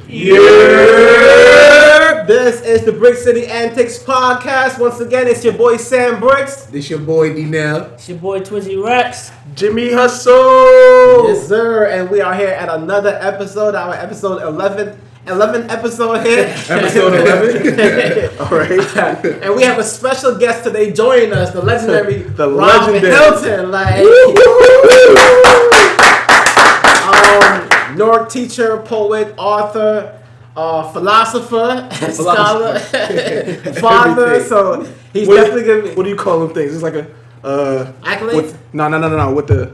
Yeah! This is the Brick City Antics podcast. Once again, it's your boy Sam Bricks. This your boy D-Nell. It's your boy Twizzy Rex. Jimmy Hustle. Yes, sir. And we are here at another episode, our episode 11 episode here. Episode 11? All right. And we have a special guest today joining us, the legendary Rob Hylton. Newark teacher, poet, author, philosopher, scholar, father. So he's definitely gonna be. What do you call them things? It's like a accolades. No. With the,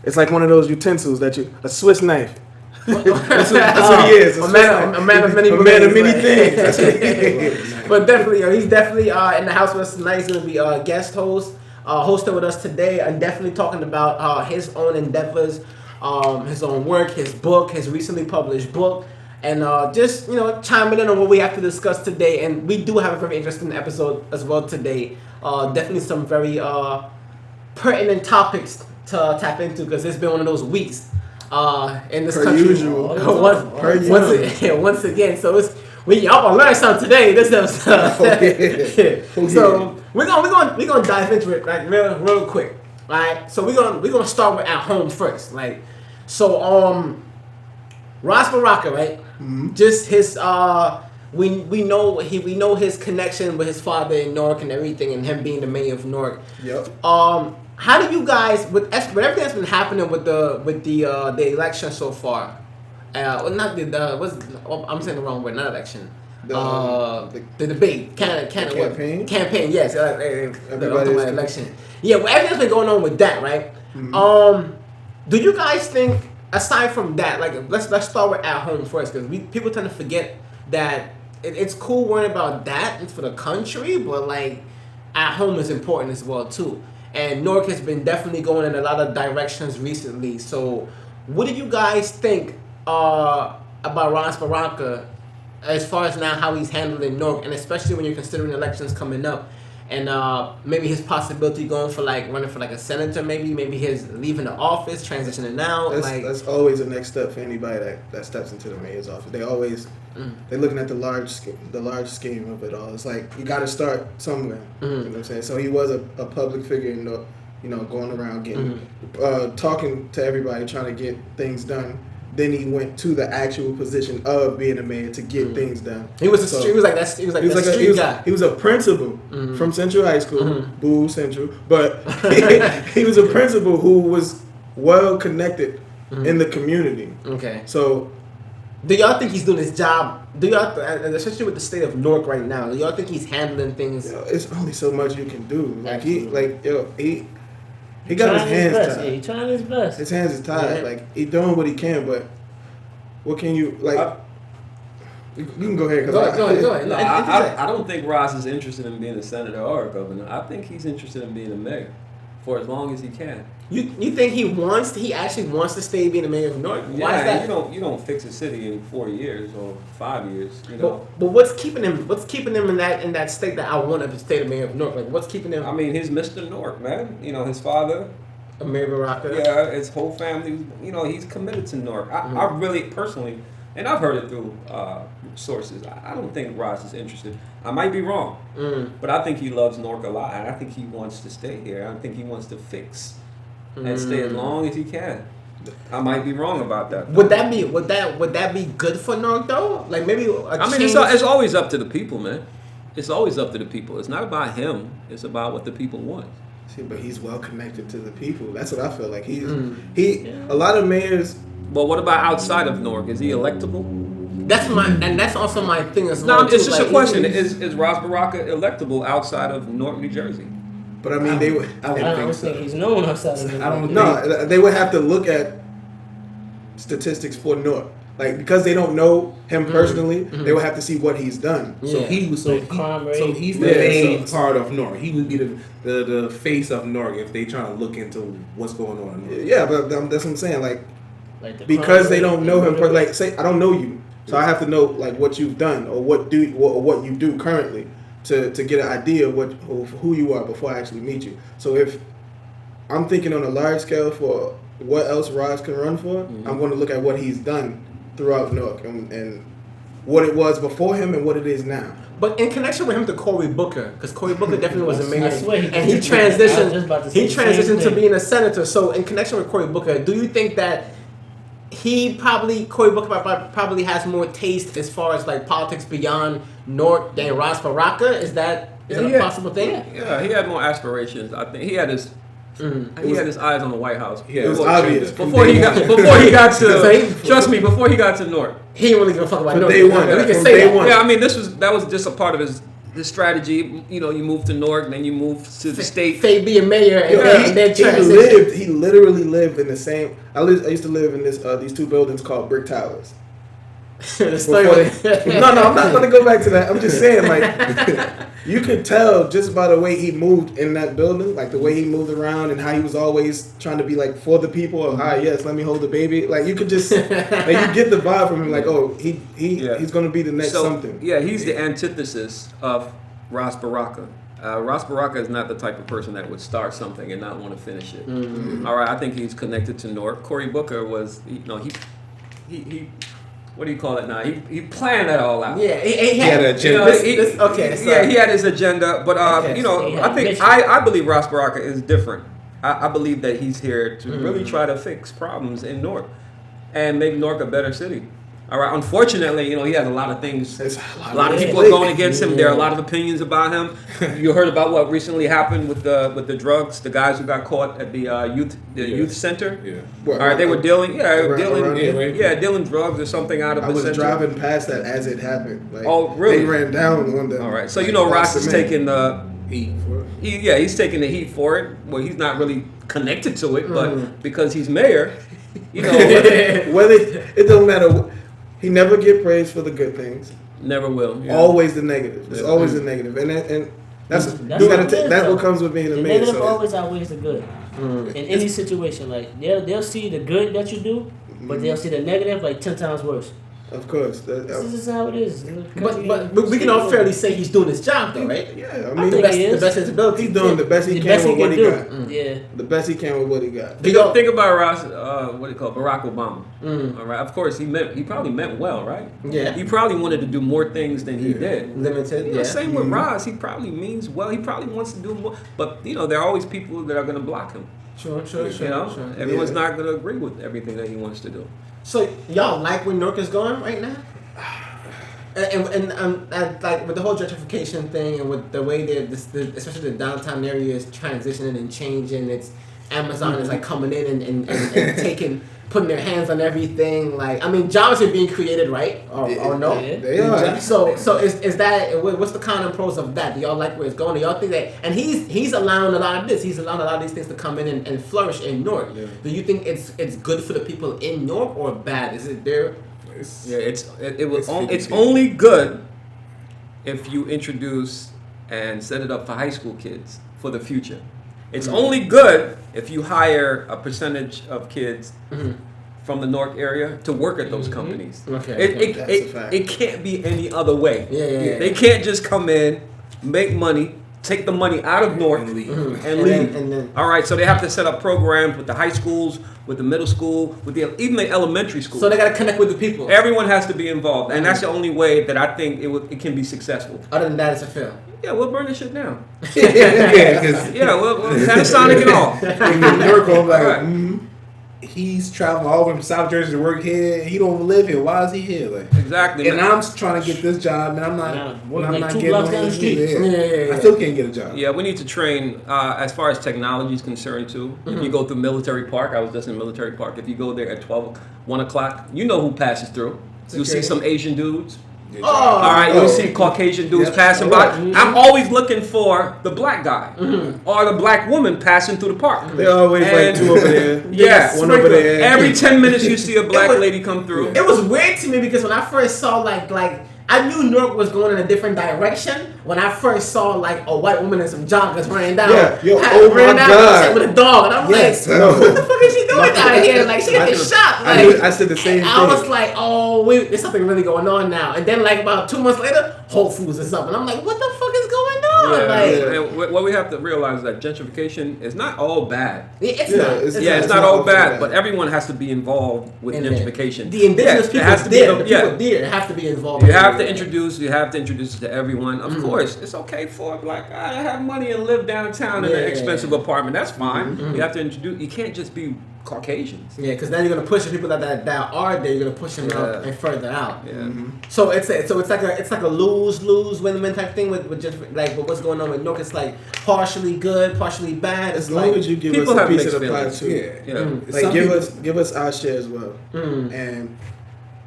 it's like one of those utensils a Swiss knife. That's what he is. A man of many things. That's what he is. But definitely, he's definitely in the house with us tonight. He's gonna be a guest host, hosting with us today, and definitely talking about his own endeavors. His own work, his book, his recently published book, and just chiming in on what we have to discuss today. And we do have a very interesting episode as well today. Definitely some very pertinent topics to tap into because it's been one of those weeks in this country. Usual. Once again, so y'all gonna learn something today. This episode. So we're gonna dive into it like real quick. Right, so we're gonna start with at home first. Ras Baraka, right? Mm-hmm. Just his we know his connection with his father in Newark and everything, and him being the mayor of Newark. Yep. How do you guys with everything that's been happening with the election so far? I'm saying the wrong word, not election. The debate, campaign. Yes, the election. Yeah, well, everything's been going on with that, right? Mm-hmm. Do you guys think, aside from that, like let's start with at home first, because people tend to forget that it's cool worrying about that. It's for the country, but like at home is important as well too. And Newark has been definitely going in a lot of directions recently. So, what do you guys think about Ras Baraka? As far as now how he's handling Newark, and especially when you're considering elections coming up, and maybe his possibility going for running for a senator, maybe his leaving the office, transitioning out. That's always the next step for anybody that steps into the mayor's office. They always they're looking at the large scheme of it all. It's like you got to start somewhere. Mm-hmm. You know what I'm saying? So he was a public figure, going around getting talking to everybody, trying to get things done. Then he went to the actual position of being a mayor to get things done. He was a street guy. He was a principal from Central High School, Boo Central, but he was a principal who was well connected in the community. Okay. So, do y'all think he's doing his job? Especially with the state of Newark right now, do y'all think he's handling things? It's only so much you can do. He got his hands tied. Yeah, he's trying his best. His hands is tied. Yeah. He's doing what he can, but what can you you can go ahead. Go ahead. No, I don't think Ross is interested in being a senator or a governor. I think he's interested in being a mayor for as long as he can. You think he actually wants to stay being the mayor of Newark? Why is that? You don't fix a city in 4 years or 5 years. But what's keeping him? What's keeping him in that state that I want to stay the mayor of Newark? What's keeping him? I mean, he's Mr. Newark, man. His father, Mayor Baraka. Yeah, his whole family. He's committed to Newark. I really personally, and I've heard it through sources. I don't think Ross is interested. I might be wrong, but I think he loves Newark a lot. I think he wants to stay here. I think he wants to fix and stay as long as he can. I might be wrong about that. Would that be good for Newark though? Like maybe it's always up to the people, man. It's always up to the people. It's not about him. It's about what the people want. See, but he's well connected to the people. That's what I feel like. A lot of mayors. Well, what about outside of Newark? Is he electable? That's also my thing as well. No, it's just a question. Is Ras Baraka electable outside of Newark, New Jersey? But I mean, they would. I don't think he's known outside of Newark. I don't know. They would have to look at statistics for Newark. Because they don't know him personally, they would have to see what he's done. Yeah. So he's the main part of Newark. He would be the face of Newark if they trying to look into what's going on in Newark. Yeah, but that's what I'm saying. Because they don't know him, say I don't know you, So I have to know like what you've done or what you do currently to get an idea of who you are before I actually meet you. So if I'm thinking on a large scale for what else Roz can run for, I'm going to look at what he's done throughout Newark and what it was before him and what it is now. But in connection with him to Cory Booker, because Cory Booker definitely was a mayor, I swear and he transitioned. He transitioned to being a senator. So in connection with Cory Booker, do you think that Cory Booker probably has more taste as far as like politics beyond Newark than Ras Baraka? Is that a possible thing? Yeah, he had more aspirations. I think he had his. He had his eyes on the White House. Yeah, it was obvious before he got to. Trust me, before he got to Newark, he didn't really give a fuck about Newark. Day one. Yeah, I mean, that was just a part of his strategy. You know, you move to Newark, then you move to the state. Faye being mayor, and then he literally lived in the same. I used to live in these two buildings called brick towers. No, I'm not going to go back to that. I'm just saying, like, you could tell just by the way he moved in that building, like the way he moved around and how he was always trying to be like for the people. Or, hi, yes, let me hold the baby. Like you could just, like, you get the vibe from him, like, oh, he's going to be the next something. Yeah, he's the antithesis of Ras Baraka. Ras Baraka is not the type of person that would start something and not want to finish it. All right, I think he's connected to Newark. Cory Booker was, he what do you call it now? He planned that all out. Yeah, he had an agenda. He had his agenda, but I believe Ras Baraka is different. I believe that he's here to really try to fix problems in Newark and make Newark a better city. All right. Unfortunately, he has a lot of things. A lot of people are going against him. There are a lot of opinions about him. You heard about what recently happened with the drugs. The guys who got caught at the youth center. Yeah. All right. They were dealing drugs or something out of the center. I was driving past that as it happened. Like, oh, really? They ran down on them. All right. So Ross is taking the heat for it. He's taking the heat for it. Well, he's not really connected to it, but because he's mayor, whether it don't matter. He never get praised for the good things. Never will. Yeah. Always the negative. It's always the negative, and that's what comes with being a mayor. The negative always outweighs the good in any situation. Like they'll see the good that you do, but they'll see the negative like 10 times worse. Of course. This is how it is. But we can all fairly say he's doing his job, though, right? Yeah, I mean, the best of his ability. He's doing the best he can with what he got. Yeah. The best he can with what he got. Think about Ross, Barack Obama. All right. Of course, he probably meant well, right? Yeah. He probably wanted to do more things than he did. Limited. Same with Ross. He probably means well. He probably wants to do more. But, there are always people that are going to block him. Sure. Everyone's not going to agree with everything that he wants to do. So y'all like where Newark is going right now? And like with the whole gentrification thing and with the way that especially the downtown area is transitioning and changing, it's Amazon is like coming in and putting their hands on everything. Like, I mean, jobs are being created, right? Or no? Yeah, they are. So is that what's the con and pros of that? Do y'all like where it's going? Do y'all think that? And he's allowing a lot of this. He's allowing a lot of these things to come in and flourish in Newark. Yeah. Do you think it's good for the people in Newark or bad? Is it there? It's only good if you introduce and set it up for high school kids for the future. It's only good if you hire a percentage of kids from the Newark area to work at those companies. Okay. It can't be any other way. Yeah. They can't just come in, make money, take the money out of Newark and leave. And then, all right, so they have to set up programs with the high schools, with the middle school, with even the elementary school. So they got to connect with the people. Everyone has to be involved, and that's the only way that I think it can be successful. Other than that, it's a fail. Yeah, we'll burn this shit down. We'll Panasonic and all. Newark, he's traveling all over from South Jersey to work here. He don't live here. Why is he here? Like, exactly. And I'm trying to get this job, and I'm not getting on the street. Yeah. I still can't get a job. Yeah, we need to train as far as technology is concerned too. If you go through Military Park, I was just in Military Park. If you go there at 1 o'clock, you know who passes through. You'll see some Asian dudes. All right, you'll see Caucasian dudes passing by. I'm always looking for the black guy or the black woman passing through the park. They're always like two over there. Yeah, one over there. Every 10 minutes you see a black lady come through. It was weird to me because when I first saw like I knew Newark was going in a different direction when I first saw like a white woman in some joggers ran down. Yeah, yo, oh my God, with a dog, and I'm like, what the fuck is she doing out here? Like she got shot. Like, I said the same thing. I was like, oh wait, there's something really going on now. And then like about 2 months later, Whole Foods is up, and I'm like, what the fuck is going on? And what we have to realize is that gentrification is not all bad. It's not. It's not all bad, but everyone has to be involved with gentrification. The indigenous people there have to be involved. You have to introduce it to everyone. Of course, it's okay for like I have money and live downtown in an expensive apartment. That's fine. You have to introduce. You can't just be Caucasians. Yeah, because then you're gonna push the people that are there. You're gonna push them out and further out. Yeah. So it's like a lose win type thing with just like with what's going on with Newark. It's like partially good, partially bad. As long as you give us a piece of the pie too. Yeah. Like give us our share as well. And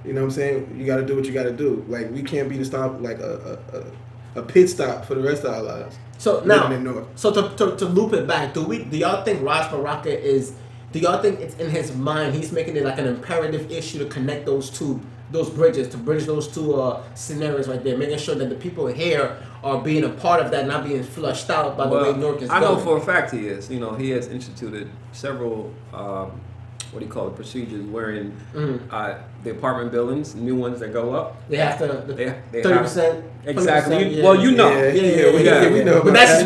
you know what I'm saying? You got to do what you got to do. Like we can't be the stop like a pit stop for the rest of our lives. So now, to loop it back, do y'all think Raj Baraka is? Do y'all think it's in his mind? He's making it like an imperative issue to connect those bridges, to bridge those two scenarios right there, making sure that the people here are being a part of that, not being flushed out by the way Newark is going. I know for a fact he is. You know, he has instituted several procedures wherein the apartment buildings, new ones that go up, they have to 30%. Exactly. Yeah. Well, you know. We know. But that's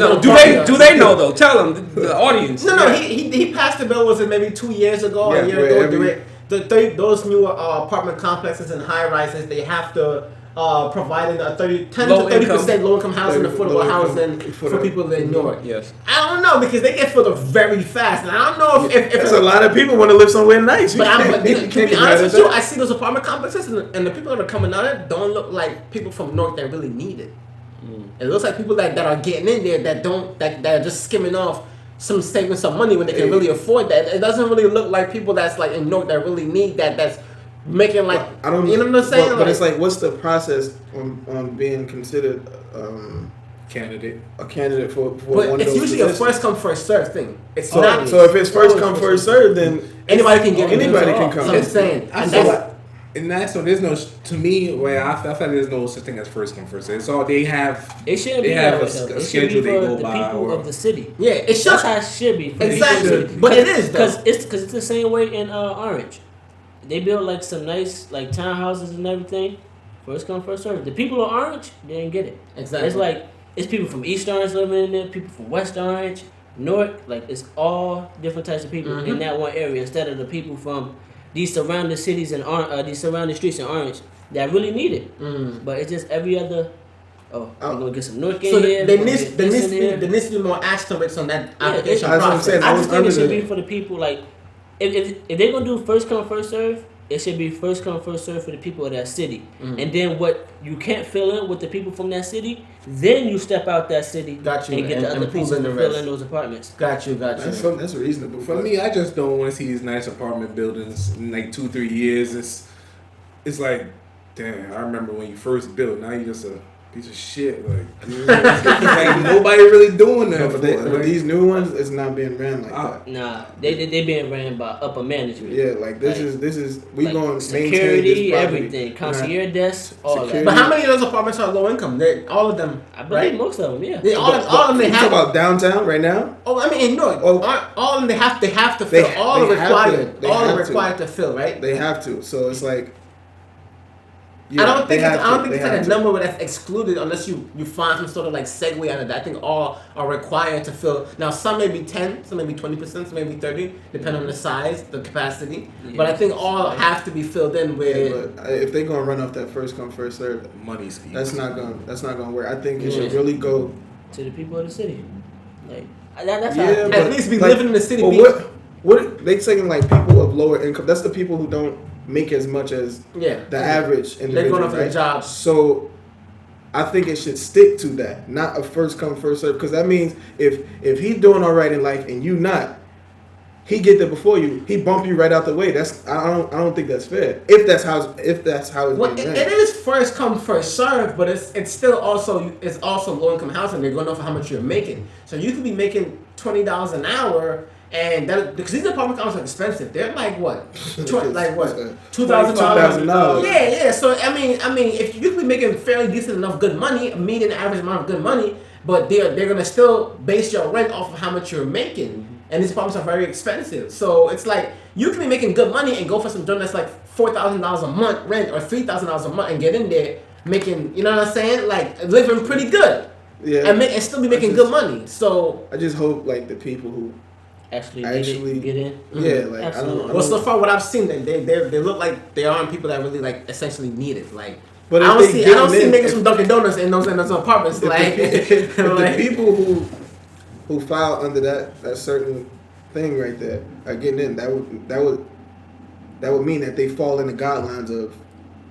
do they know though? Tell them the audience. No. He passed the bill. Was it maybe 2 years ago? A year ago? Those new apartment complexes and high rises, they have to providing a 10 to 30% low income housing, affordable housing for people in Newark. Yes. I don't know because they get filled very fast, and I don't know if there's a lot of people want to live somewhere nice. But to be honest with you, I see those apartment complexes, and the people that are coming out of it don't look like people from Newark that really need it. It looks like people that are getting in there that are just skimming off saving some money when they can really afford that. It doesn't really look like people that's like in Newark that really need that. That's making like I don't, you know what I'm saying? But it's like, what's the process on being considered a candidate for but one of it's those usually positions? A first come first serve thing. It's so, not. So if it's first come first serve, then anybody can get anybody can come. So I'm saying, so there's no, to me, where I feel like there's no such thing as first come first serve. So they have a schedule they go by, the people of the city. Yeah, it should. That's how it should be. Exactly, but it is though. Because it's the same way in Orange. They built like some nice like townhouses and everything. First come first serve. The people of Orange, they didn't get it. Exactly. It's like it's people from East Orange living in there, people from West Orange, Newark. Like it's all different types of people in that one area instead of the people from these surrounding cities and these surrounding streets in Orange that really need it. But it's just every other. We're gonna get some Newark in here. There needs to be more asterisks on that application process. I just think it should be for the people like. If they're gonna do first come first serve, it should be first come first serve for the people of that city. And then what you can't fill in with the people from that city, then you step out that city and get the other people to fill in those apartments. Got you. That's reasonable. For me, I just don't want to see these nice apartment buildings in like 2-3 years. It's like, damn, I remember when you first built. Now you just a piece of shit. Like nobody really doing that. But these new ones, it's not being ran like that. Nah, they being ran by upper management. Yeah, like this is we like going security, everything, concierge desks, all that. But how many of those apartments are low income? All of them. I believe most of them. Yeah. All of them. They have about downtown right now. Oh, I mean, no. All of them. They have to fill. All are required to fill, right? They have to. So it's like. Yeah, I don't think it's like a number that's excluded unless you find some sort of like segue out of that. I think all are required to fill. Now some may be 10, some may be 20%, some may be 30, depending on the size, the capacity. Yeah. But I think all have to be filled in with. Yeah, but if they're gonna run off that first come first serve, money speaks. That's not gonna work. I think it should really go to the people of the city. Like that's at least be living in the city. But what they saying like people of lower income? That's the people who don't make as much as the average individual. They're going off their jobs. So I think it should stick to that, not a first come first serve, because that means if he's doing all right in life and you not, he get there before you, he bump you right out the way. I don't think that's fair. If that's how it's being ran. It is first come first serve, but it's still also low income housing. They're going off of how much you're making. So you could be making $20 an hour And that because these apartment complexes are expensive. They're like what, $2,000. Yeah. So I mean, if you could be making fairly decent enough good money, a median average amount of good money, but they're gonna still base your rent off of how much you're making, and these apartments are very expensive. So it's like you can be making good money and go for some joint that's like $4,000 a month rent or $3,000 a month and get in there making, you know what I'm saying, like living pretty good. Yeah. And still be making good money. So I just hope like the people who actually get in. Yeah, like Absolutely. I don't well, so far what I've seen, they look like they aren't people that really like essentially need it. Like, but I don't see niggas from Dunkin' Donuts in those apartments. Like, if the people who file under that certain thing right there are getting in, that would mean that they fall in the guidelines of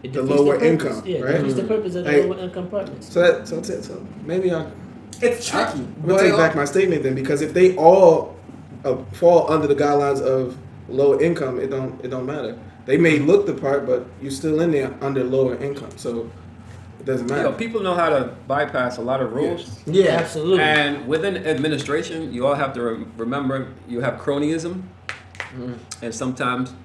the lower income, yeah, right? That's the purpose of the lower income apartments. So maybe it's tricky. I'm gonna take back my statement then, because if they all fall under the guidelines of lower income, it don't matter. They may look the part, but you're still in there under lower income, so it doesn't matter. People know how to bypass a lot of rules. Yeah, absolutely. And within administration, you all have to remember you have cronyism, and sometimes,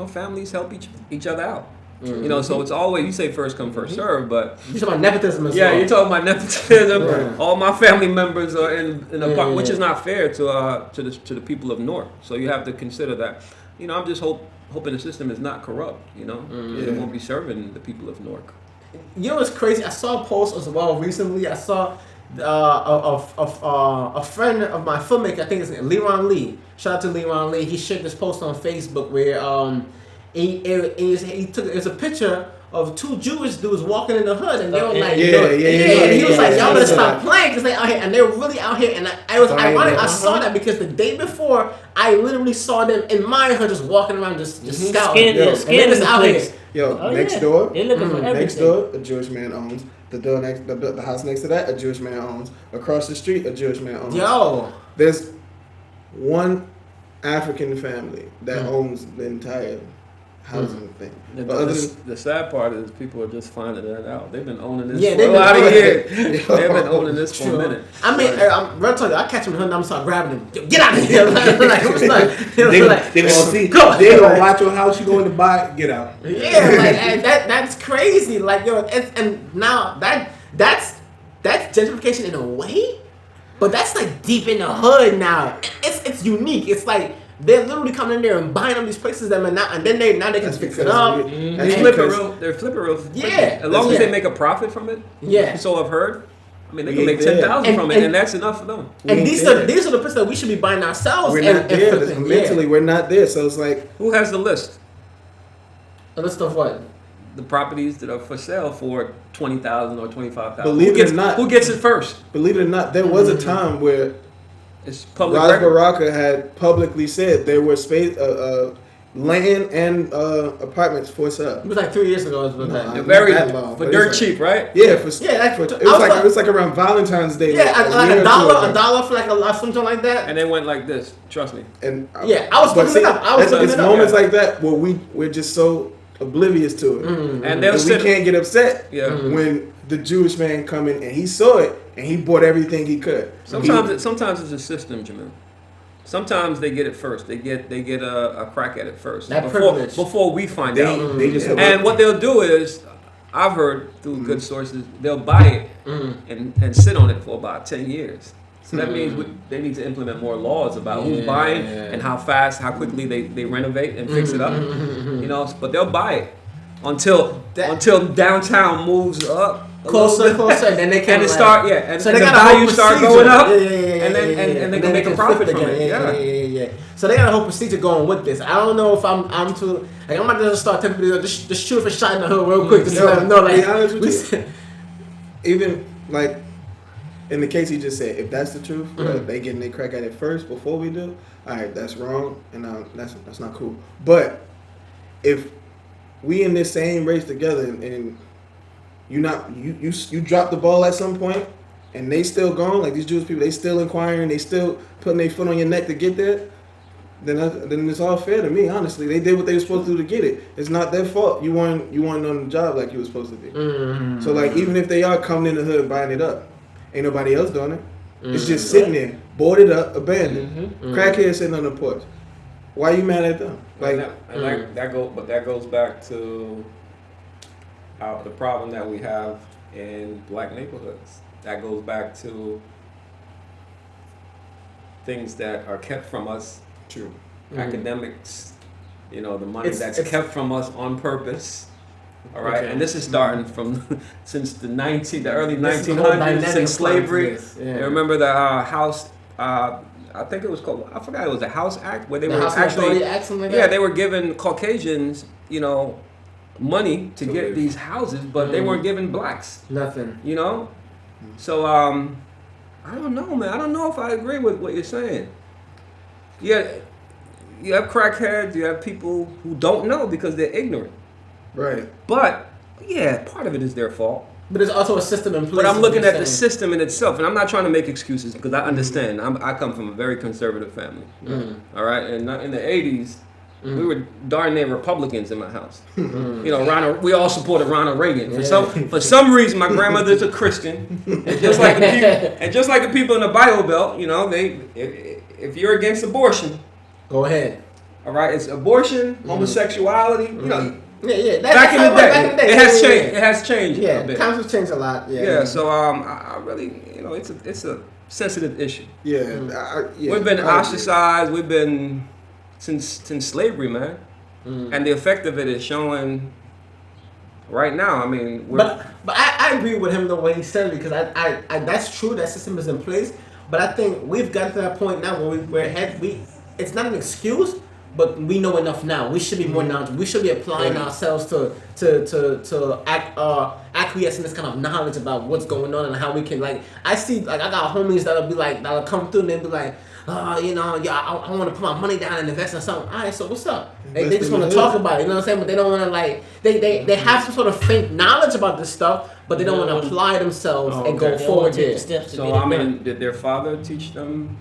families help each other out. So it's always, you say first come, first serve, but you're talking about nepotism as well. Yeah, you're talking about nepotism. Right. All my family members are in a park, which is not fair to the people of Newark. So you have to consider that. I'm just hoping the system is not corrupt. It won't be serving the people of Newark. You know what's crazy? I saw a post as well recently. I saw a friend of my filmmaker, I think it's Leron Lee. Shout out to Leron Lee. He shared this post on Facebook where he took it's a picture of two Jewish dudes walking in the hood, and they were like, he was like, y'all better stop playing because they out here, and they're really out here. And I was ironic. I saw that because the day before, I literally saw them in my hood just walking around, just scouting. And they're just out here. Next door, they're looking for everything. Next door, a Jewish man owns. The house next to that, a Jewish man owns. Across the street, a Jewish man owns. There's one African family that owns the entire housing thing. Yeah, but the sad part is people are just finding that out. They've been owning this for a lot of years. They've been owning this for a minute. I mean, I'm real talking. I catch them in the hood and I'm start grabbing them. Get out of here! They gonna see. They gonna watch your house. You going to buy it? Get out. Yeah, that's crazy. Like and now that's gentrification in a way, but that's like deep in the hood now. It's unique. It's like they're literally coming in there and buying up these places that and then they can fix it up. They flip it real. They're flipping real. Yeah, as long as they make a profit from it. Yeah. So I've heard. I mean, they can make 10,000 from it, and that's enough for them. And these are the places that we should be buying ourselves. We're not there. Mentally, we're not there. So it's like, who has the list? A list of what? The properties that are for sale for $20,000 or $25,000. Believe it or not, who gets it first? Believe it or not, there was a time where it's public Ras record. Baraka had publicly said there were space, land and apartments for sale. It was like 3 years ago. For dirt cheap, right? Yeah, it was like around Valentine's Day. Yeah, like a dollar for like something like that. And they went like this. Trust me. And I was looking it up. It's moments like that where we're just so oblivious to it, and we can't get upset when the Jewish man come in and he saw it and he bought everything he could. Sometimes it's a system, Jamil. Sometimes they get it first. They get a crack at it first. Before we find out. And what they'll do is, I've heard through good sources, they'll buy it and sit on it for about 10 years. So that means they need to implement more laws about who's buying and how fast, how quickly they renovate and fix it up. But they'll buy it until downtown moves up. Closer, and then they can and so the value start going up, and they can make a profit from it. Yeah. So they got a whole procedure going with this. I don't know if I'm too like I'm about to just start telling people just shoot for shot in the hood real quick just to let them know. Like, even like in the case he just said, if that's the truth, they getting their crack at it first before we do. All right, that's wrong, and that's not cool. But if we in this same race together and you drop the ball at some point and they still gone, like these Jewish people, they still inquiring, they still putting their foot on your neck to get there, then it's all fair to me, honestly. They did what they were supposed to do to get it. It's not their fault. You weren't on the job like you were supposed to be. So like even if they are coming in the hood buying it up, ain't nobody else doing it. It's just sitting there, boarded up, abandoned. Crackhead sitting on the porch. Why are you mad at them? Like that goes back to the problem that we have in black neighborhoods. That goes back to things that are kept from us. True. Academics, the money that's kept from us on purpose. All right, and this is starting from since the early 1900s, since slavery. Yeah. You remember the House? I think it was called. I forgot. It was the House Act where they were actually. They were giving Caucasians, money to get these houses, but they weren't giving blacks nothing. So I don't know, man. I don't know if I agree with what you're saying. Yeah, you have crackheads. You have people who don't know because they're ignorant. Right. But part of it is their fault. But there's also a system in place. But I'm looking at the system in itself, and I'm not trying to make excuses because I understand. I come from a very conservative family. All right, and in the 80s, we were darn near Republicans in my house. We all supported Ronald Reagan. For some reason, my grandmother's a Christian, and just like the people in the Bible Belt, if you're against abortion, go ahead. All right, it's abortion, homosexuality. Back in the day, it has changed. It has changed. Yeah, a bit. times have changed a lot. So I really, it's a sensitive issue. We've been ostracized. We've been since slavery, man, and the effect of it is showing right now. I mean, but I agree with him the way he said it because I that's true. That system is in place, but I think we've got to that point now where it's not an excuse. But we know enough now. We should be more knowledgeable. We should be applying ourselves to acquiesce in this kind of knowledge about what's going on and how we can I see I got homies that'll come through and they'll be like, I want to put my money down and invest in something. All right, so what's up? They just want to talk about it, you know what I'm saying? But they don't want to they have some sort of faint knowledge about this stuff, but they don't want to apply themselves and go forward there. So did their father teach them?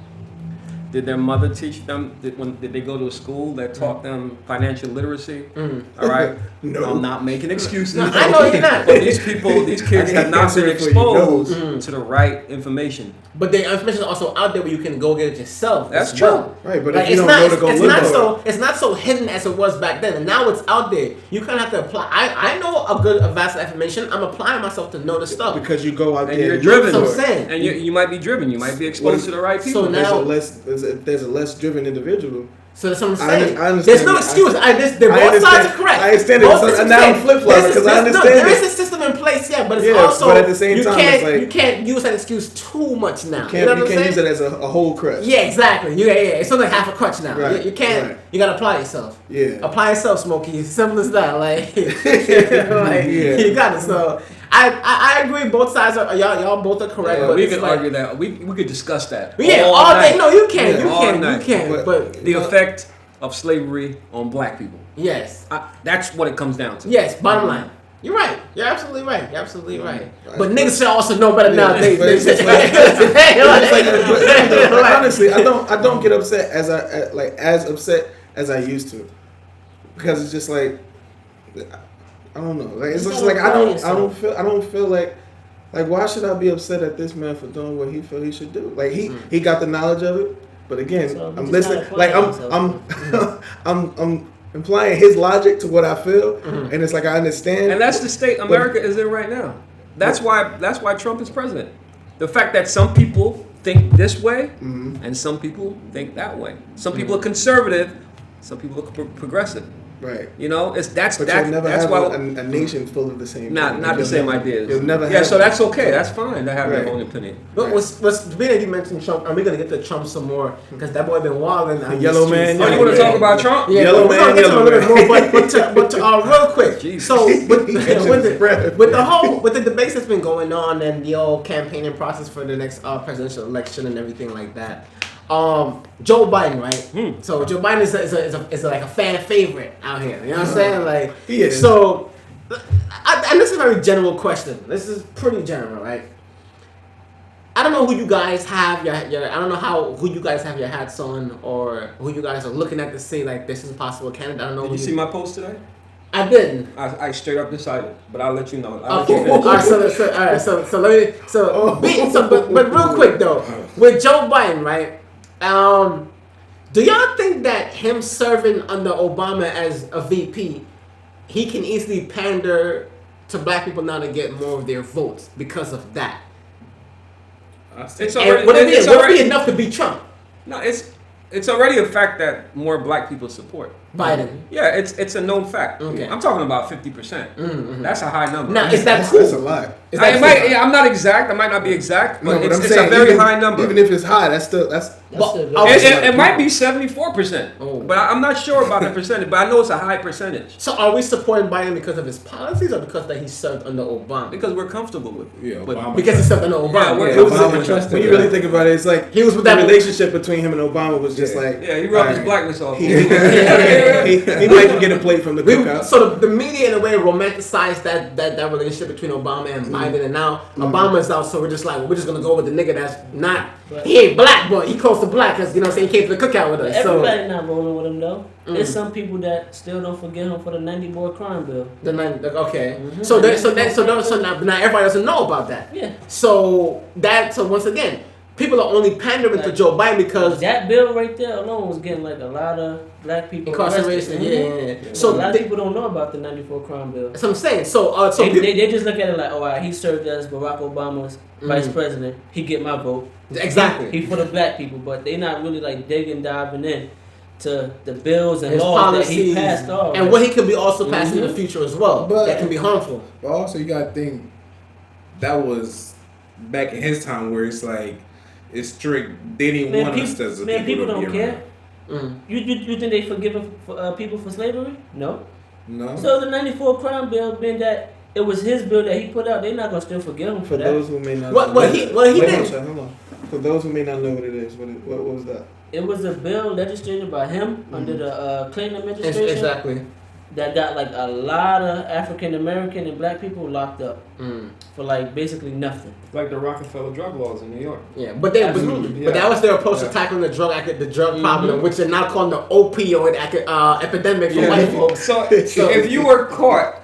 Did their mother teach them? Did they go to a school that taught them financial literacy? All right. No. I'm not making excuses. I know you're not. But these kids have not been exposed to the right information. But the information is also out there where you can go get it yourself. That's true. Right, but if you don't know to go look for it. It's not so hidden as it was back then. And now it's out there. You kind of have to apply. I know a vast information. I'm applying myself to know the stuff. Because you go out there and you're driven. That's what I'm saying. And you might be driven. You might be exposed to the right people. So now, there's a less driven individual. So that's what I'm saying. I understand. There's no excuse. Both sides are correct. I understand it. So now I'm flip-flopping because I understand there is a system in place, but it's also. But at the same time, you can't use that excuse too much now. You can't use it as a whole crutch. Yeah, exactly. It's only half a crutch now. Right. You can't. Right. You gotta apply yourself. Yeah. Apply yourself, Smokey. Simple as that. You got it. So. I agree. Both sides are y'all both are correct. Yeah, but we can argue that. We could discuss that. All day. No, you can. Yeah, you can. But the effect of slavery on black people. Yes. That's what it comes down to. Yes. Bottom line. You're right. You're absolutely right. But niggas should also know better now. Honestly, I don't get upset as upset as I used to, because it's just like. I don't know. It's just like I don't feel like why should I be upset at this man for doing what he feel he should do? He got the knowledge of it, but again, so I'm listening. I'm implying his logic to what I feel, and it's like I understand. And that's the state America is in right now. That's why Trump is president. The fact that some people think this way and some people think that way. Some people are conservative, some people are progressive. Right. That's you'll never have a nation full of the same. Not the same ideas. You'll never. Yeah, so that's okay. That's fine to have your own opinion. But what's being you mentioned Trump, and we're gonna get to Trump some more because that boy been wilding. The yellow man. You want to talk about Trump? Yeah, yellow man. We're gonna get to a little bit more, but real quick. Jesus. So with the debates that's been going on and the old campaigning process for the next presidential election and everything like that. Joe Biden, right? So Joe Biden is like a fan favorite out here. You know what I'm saying? He is. So, and this is a very general question. This is pretty general, right? I don't know who you guys have I don't know who you guys have your hats on or who you guys are looking at to say like this is a possible candidate. I don't know. Did you see my post today? I didn't. I straight up decided, but I'll let you know. Okay. All right. So let me. But real quick though, with Joe Biden, right? Do y'all think that him serving under Obama as a VP, he can easily pander to black people now to get more of their votes because of that? It's already, would it be enough to beat Trump? No, it's already a fact that more black people support Biden. Yeah, it's a known fact. Okay. I'm talking about 50%. That's a high number. Now, is that cool? That's a lot. I'm not exact. I might not be exact, but it's a very high number. Even if it's high, it might be 74%. But I'm not sure about the percentage. But I know it's a high percentage. So are we supporting Biden because of his policies or because that he served under Obama? Because we're comfortable with it. Obama. Because he served under Obama. When you really think about it, it's like he was with that relationship between him and Obama was just like he rubbed his blackness off. He might can get a plate from the cookout. So the media in a way romanticized that relationship between Obama and Biden, and now Obama's out, so we're just gonna go with the nigga that's not, he ain't black, but he close to black, because, you know what I'm saying, he came to the cookout with us. Everybody not rolling with him though. There's some people that still don't forget him for the 90-boy crime bill. So now everybody doesn't know about that. Yeah. So once again, people are only pandering to Joe Biden because that bill right there alone was getting like a lot of black people incarceration. Yeah. So a lot of people don't know about the 94 crime bill. That's what I'm saying. So they just look at it like, oh, he served as Barack Obama's vice president. He get my vote. Exactly. He for the black people, but they not really like diving in to the bills and his laws policies, that he passed off, and what he could be also passing in the future as well. But that can be harmful. But also, you gotta think that was back in his time where it's like it's strict. They didn't want us as a people. People don't care. You think they forgive people for slavery? No. So the 94 crime bill, being that it was his bill that he put out, they're not gonna still forgive him for that. Those who may not hold on. For those who may not know what it is, what was that? It was a bill legislated by him under the Clinton administration. Exactly. That got like a lot of African American and black people locked up for like basically nothing. Like the Rockefeller drug laws in New York. Yeah, but that was their approach to tackling the drug problem, which they're now calling the opioid epidemic for white folks. So if you were caught,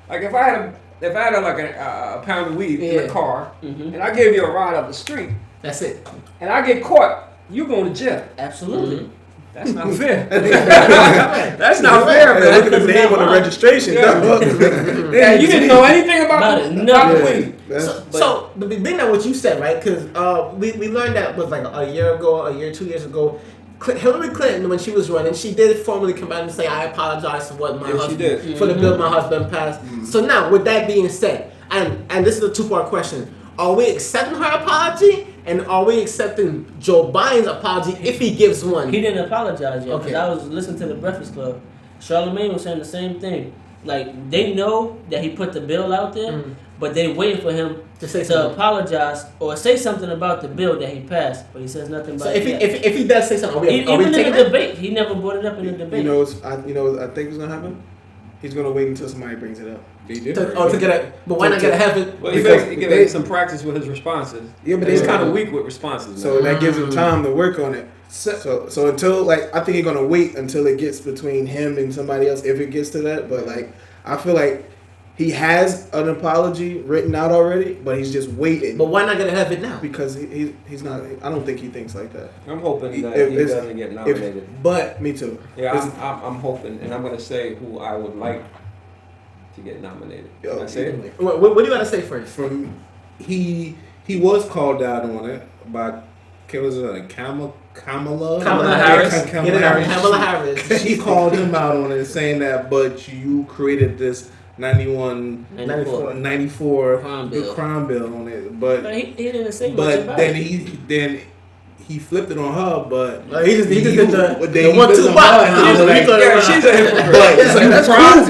like if I had a pound of weed in a car, and I gave you a ride up the street, that's it, and I get caught, you going to jail. Absolutely. That's not fair. That's not fair, man. Look at the name on the registration. Yeah, you didn't know anything about the weed. So the thing that what you said, right? Because we learned that was like a year, 2 years ago. Hillary Clinton, when she was running, she did formally come out and say, "I apologize for what my husband for the bill my husband passed." So now, with that being said, and this is a two-part question: are we accepting her apology? And are we accepting Joe Biden's apology if he gives one? He didn't apologize yet. Okay. I was listening to the Breakfast Club. Charlamagne was saying the same thing. Like, they know that he put the bill out there, but they waiting for him to apologize or say something about the bill that he passed. But he says nothing about it. So if he does say something, even in the debate, he never brought it up in the debate. You know, I think what's gonna happen. He's gonna wait until somebody brings it up. He did. But why not get ahead of it? Well, he gave some practice with his responses. Yeah, but he's kind of weak with responses. So that gives him time to work on it. So until I think he's gonna wait until it gets between him and somebody else if it gets to that. But I feel like he has an apology written out already, but he's just waiting. But why not get ahead of it now? Because he's not. I don't think he thinks like that. I'm hoping that he doesn't get nominated. But me too. Yeah, I'm hoping, and I'm gonna say who I would like to get nominated. Can I say it? What do you got to say first? He was called out on it by Kamala Harris. Kamala Harris. She called him out on it, saying that, but you created this 94 crime bill on it, but he didn't say much but about then it. he flipped it on her, but he just did the 1-2 Yeah, she's a hypocrite. But that's cool.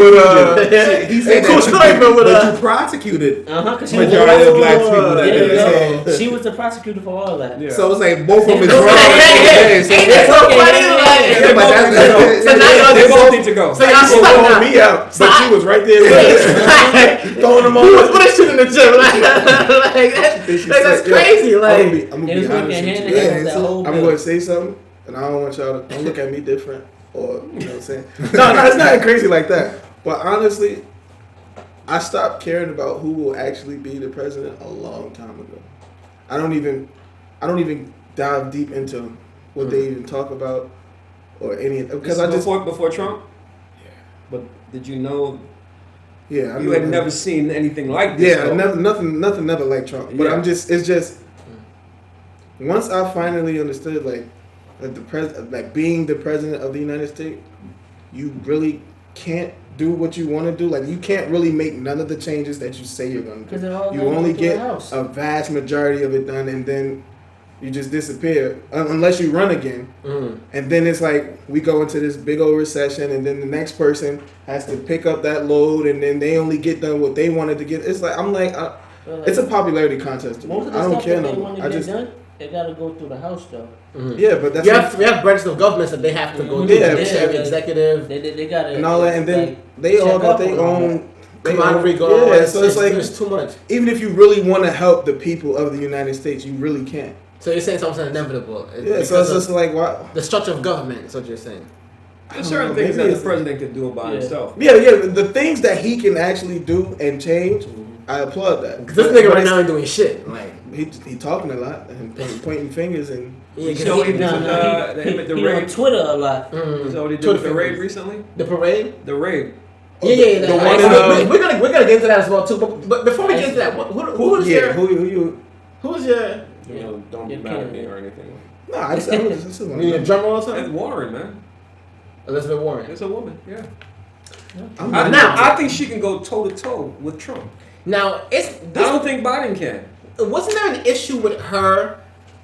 He said cool story, but you prosecuted majority of black people. Yeah. She was the prosecutor for all that. Yeah. So it's like both of them is wrong. It's so funny. So now they both need to go. So y'all stuck me out, but she was right there throwing them on. What is shit in the gym? That's crazy. Like I'm gonna be honest. I'm going to say something, and I don't want y'all to don't look at me different, or you know what I'm saying. No, it's not crazy like that. But honestly, I stopped caring about who will actually be the president a long time ago. I don't even dive deep into what they even talk about or any because before Trump. Yeah. But did you know? Yeah, you had never seen anything like this. Yeah, nothing never like Trump. But it's just once I finally understood like being the president of the United States, you really can't do what you want to do. Like you can't really make none of the changes that you say you're going to do. You only get a vast majority of it done, and then you just disappear unless you run again. And then it's like we go into this big old recession, and then the next person has to pick up that load, and then they only get done what they wanted to get. It's like it's a popularity contest. I don't care no more. They gotta go through the House though. Yeah, but that's we have branches of governments that they have to go through. Executive, they gotta and all that, and then they all got their own. So it's like there's too much. Even if you really want to help the people of the United States, you really can't. So you're saying something inevitable? Yeah. So it's just like what the structure of government is what you're saying. There's certain things that the president could do by himself. Yeah. The things that he can actually do and change, I applaud that. Because this nigga right now ain't doing shit. Like he talking a lot and pointing fingers and. Yeah, he on Twitter a lot. So what he did with the raid recently? The parade? The raid. We're gonna get into that as well too. But before we get into that, who's your? Don't be mad at me or anything. No, I just want you need a drum roll or something? It's Warren, man. Elizabeth Warren. It's a woman, yeah. I think she can go toe to toe with Trump. Now I don't think Biden can. Wasn't there an issue with her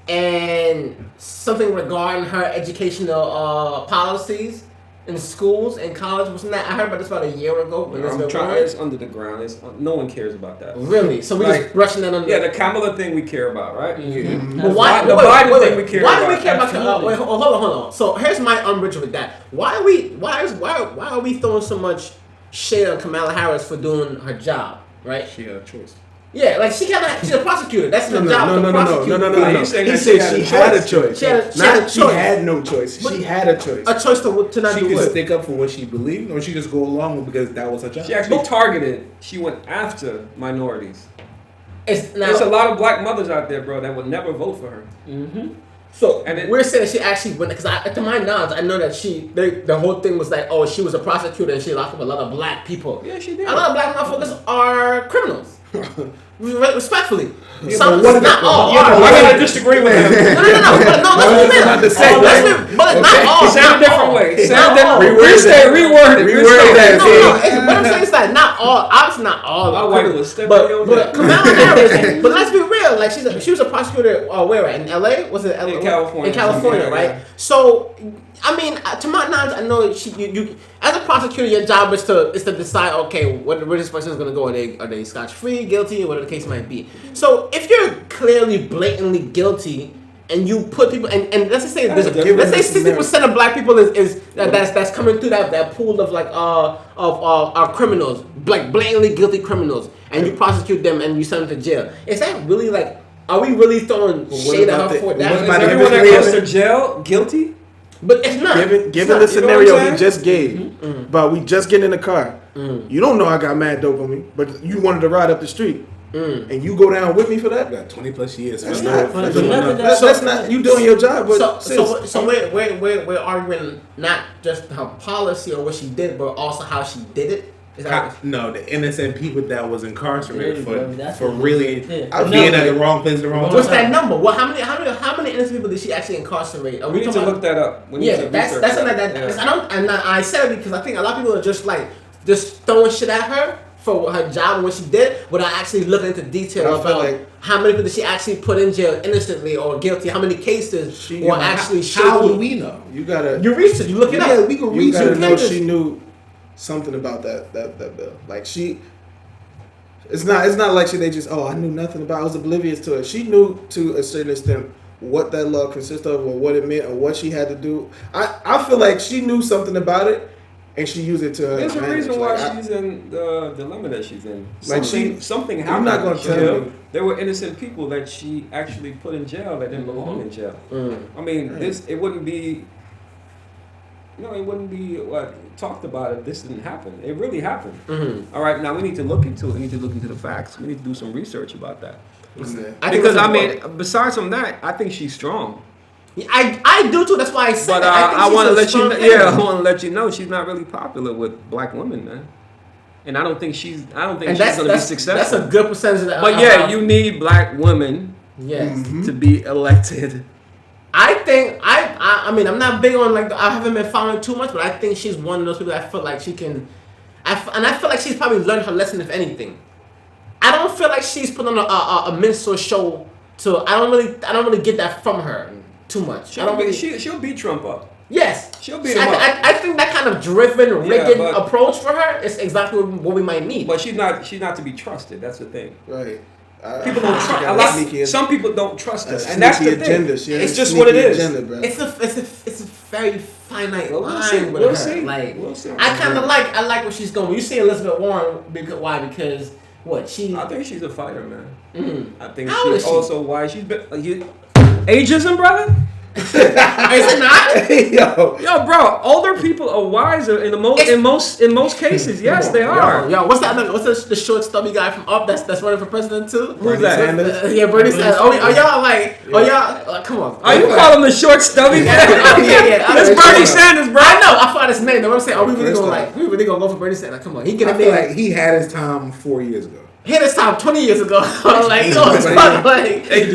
and something regarding her educational policies in schools and college? Wasn't that? I heard about this about a year ago. It's under the ground. No one cares about that. Really? So we just brushing that under. Yeah, the Kamala thing we care about, right? Mm-hmm. But why? The Biden thing we care about. Why do we care about? Hold on. So here's my umbrage with that. Why are we throwing so much shade on Kamala Harris for doing her job? Right? She had a choice. Yeah, like she's a prosecutor. That's her job. No. He said she had a choice. She had no choice. She had a choice. A choice to not do what? She could stick up for what she believed, or she just go along with because that was her job. She actually targeted. She went after minorities. There's a lot of black mothers out there, bro, that would never vote for her. Mm-hmm. So we're saying that she actually went because to my knowledge, I know that the whole thing was like, oh, she was a prosecutor and she locked up a lot of black people. Yeah, she did. A lot of black motherfuckers are criminals. Respectfully. Yeah, not all. I gotta disagree with him. No. But let's be not all. Sound a different way. Reword that. What I'm saying is that not all. Obviously, not all. But Kamala Harris. But let's be real. Like she was a prosecutor. Where in LA? Was it LA? In California. In California, right? Yeah. So. I mean, to my knowledge, I know you as a prosecutor, your job is to decide, okay, where this person is going to go. Are they scotch free, guilty, or whatever the case might be. So if you're clearly blatantly guilty and you put people and let's just say let's say 60% of black people is that's coming through that pool of like of criminals, like blatantly guilty criminals, and you prosecute them and you send them to jail. Is that really like? Are we really throwing shade at her for that? Is everyone that goes to jail guilty? But it's not. Given the scenario he just gave, but we just get in the car. You don't know I got mad dope on me, but you wanted to ride up the street, and you go down with me for that. Got 20+ years. That's not you doing your job. But so we're arguing not just her policy or what she did, but also how she did it. No, the innocent people that was incarcerated for really being at the wrong place at the wrong time. What's that number? Well, how many innocent people did she actually incarcerate? We need to look that up. That's something that. I said it because I think a lot of people are just throwing shit at her for her job and what she did, without actually looking into detail about how many people did she actually put in jail innocently or guilty. How many cases were actually shaky. How do we know? You research it. You look it up. Yeah, we can research. You gotta know she knew something about that bill. Like it's not like they just I knew nothing about it. I was oblivious to it. She knew to a certain extent what that law consists of or what it meant or what she had to do. I feel like she knew something about it and she used it to her advantage. There's a reason why she's in the dilemma that she's in. Something happened. I'm not gonna tell you. There were innocent people that she actually put in jail that didn't belong in jail. I mean, it wouldn't be it wouldn't be talked about if this didn't happen. It really happened. Mm-hmm. All right, now we need to look into it. We need to look into the facts. We need to do some research about that. Besides from that, I think she's strong. Yeah, I do too. That's why I said. But I want to let you know. Yeah, I want to let you know she's not really popular with black women, man. And I don't think she's going to be successful. That's a good percentage of that. But you need black women to be elected. I think I mean I'm not big on I haven't been following too much, but I think she's one of those people that I feel like she can, and I feel like she's probably learned her lesson if anything. I don't feel like she's put on a minstrel show. So I don't really get that from her too much. She'll beat Trump up. Yes, she'll beat him up. I think that kind of driven, rigged approach for her is exactly what we might need. But she's not to be trusted. That's the thing. Right. People don't trust. Some people don't trust her, and that's the thing. It's just what it is. It's a very finite line with her. See. We'll see. I like where she's going. You see Elizabeth Warren why? Because I think she's a fighter, man. Mm-hmm. I think she's also why she's been ageism, brother. Is it not? Yo, bro. Older people are wiser in most cases. Yes, they are. Yo, what's that? What's the short, stubby guy from Up that's running for president too? Who's that? Yeah, Bernie Sanders. Y'all come on. Are you calling the short, stubby guy? Yeah. That's Bernie Sanders, bro. I know. I forgot his name. I'm saying, we really gonna go for Bernie Sanders? Come on, he I feel like he had his time 4 years ago. He had his time 20 years ago. Come on, no, but let's be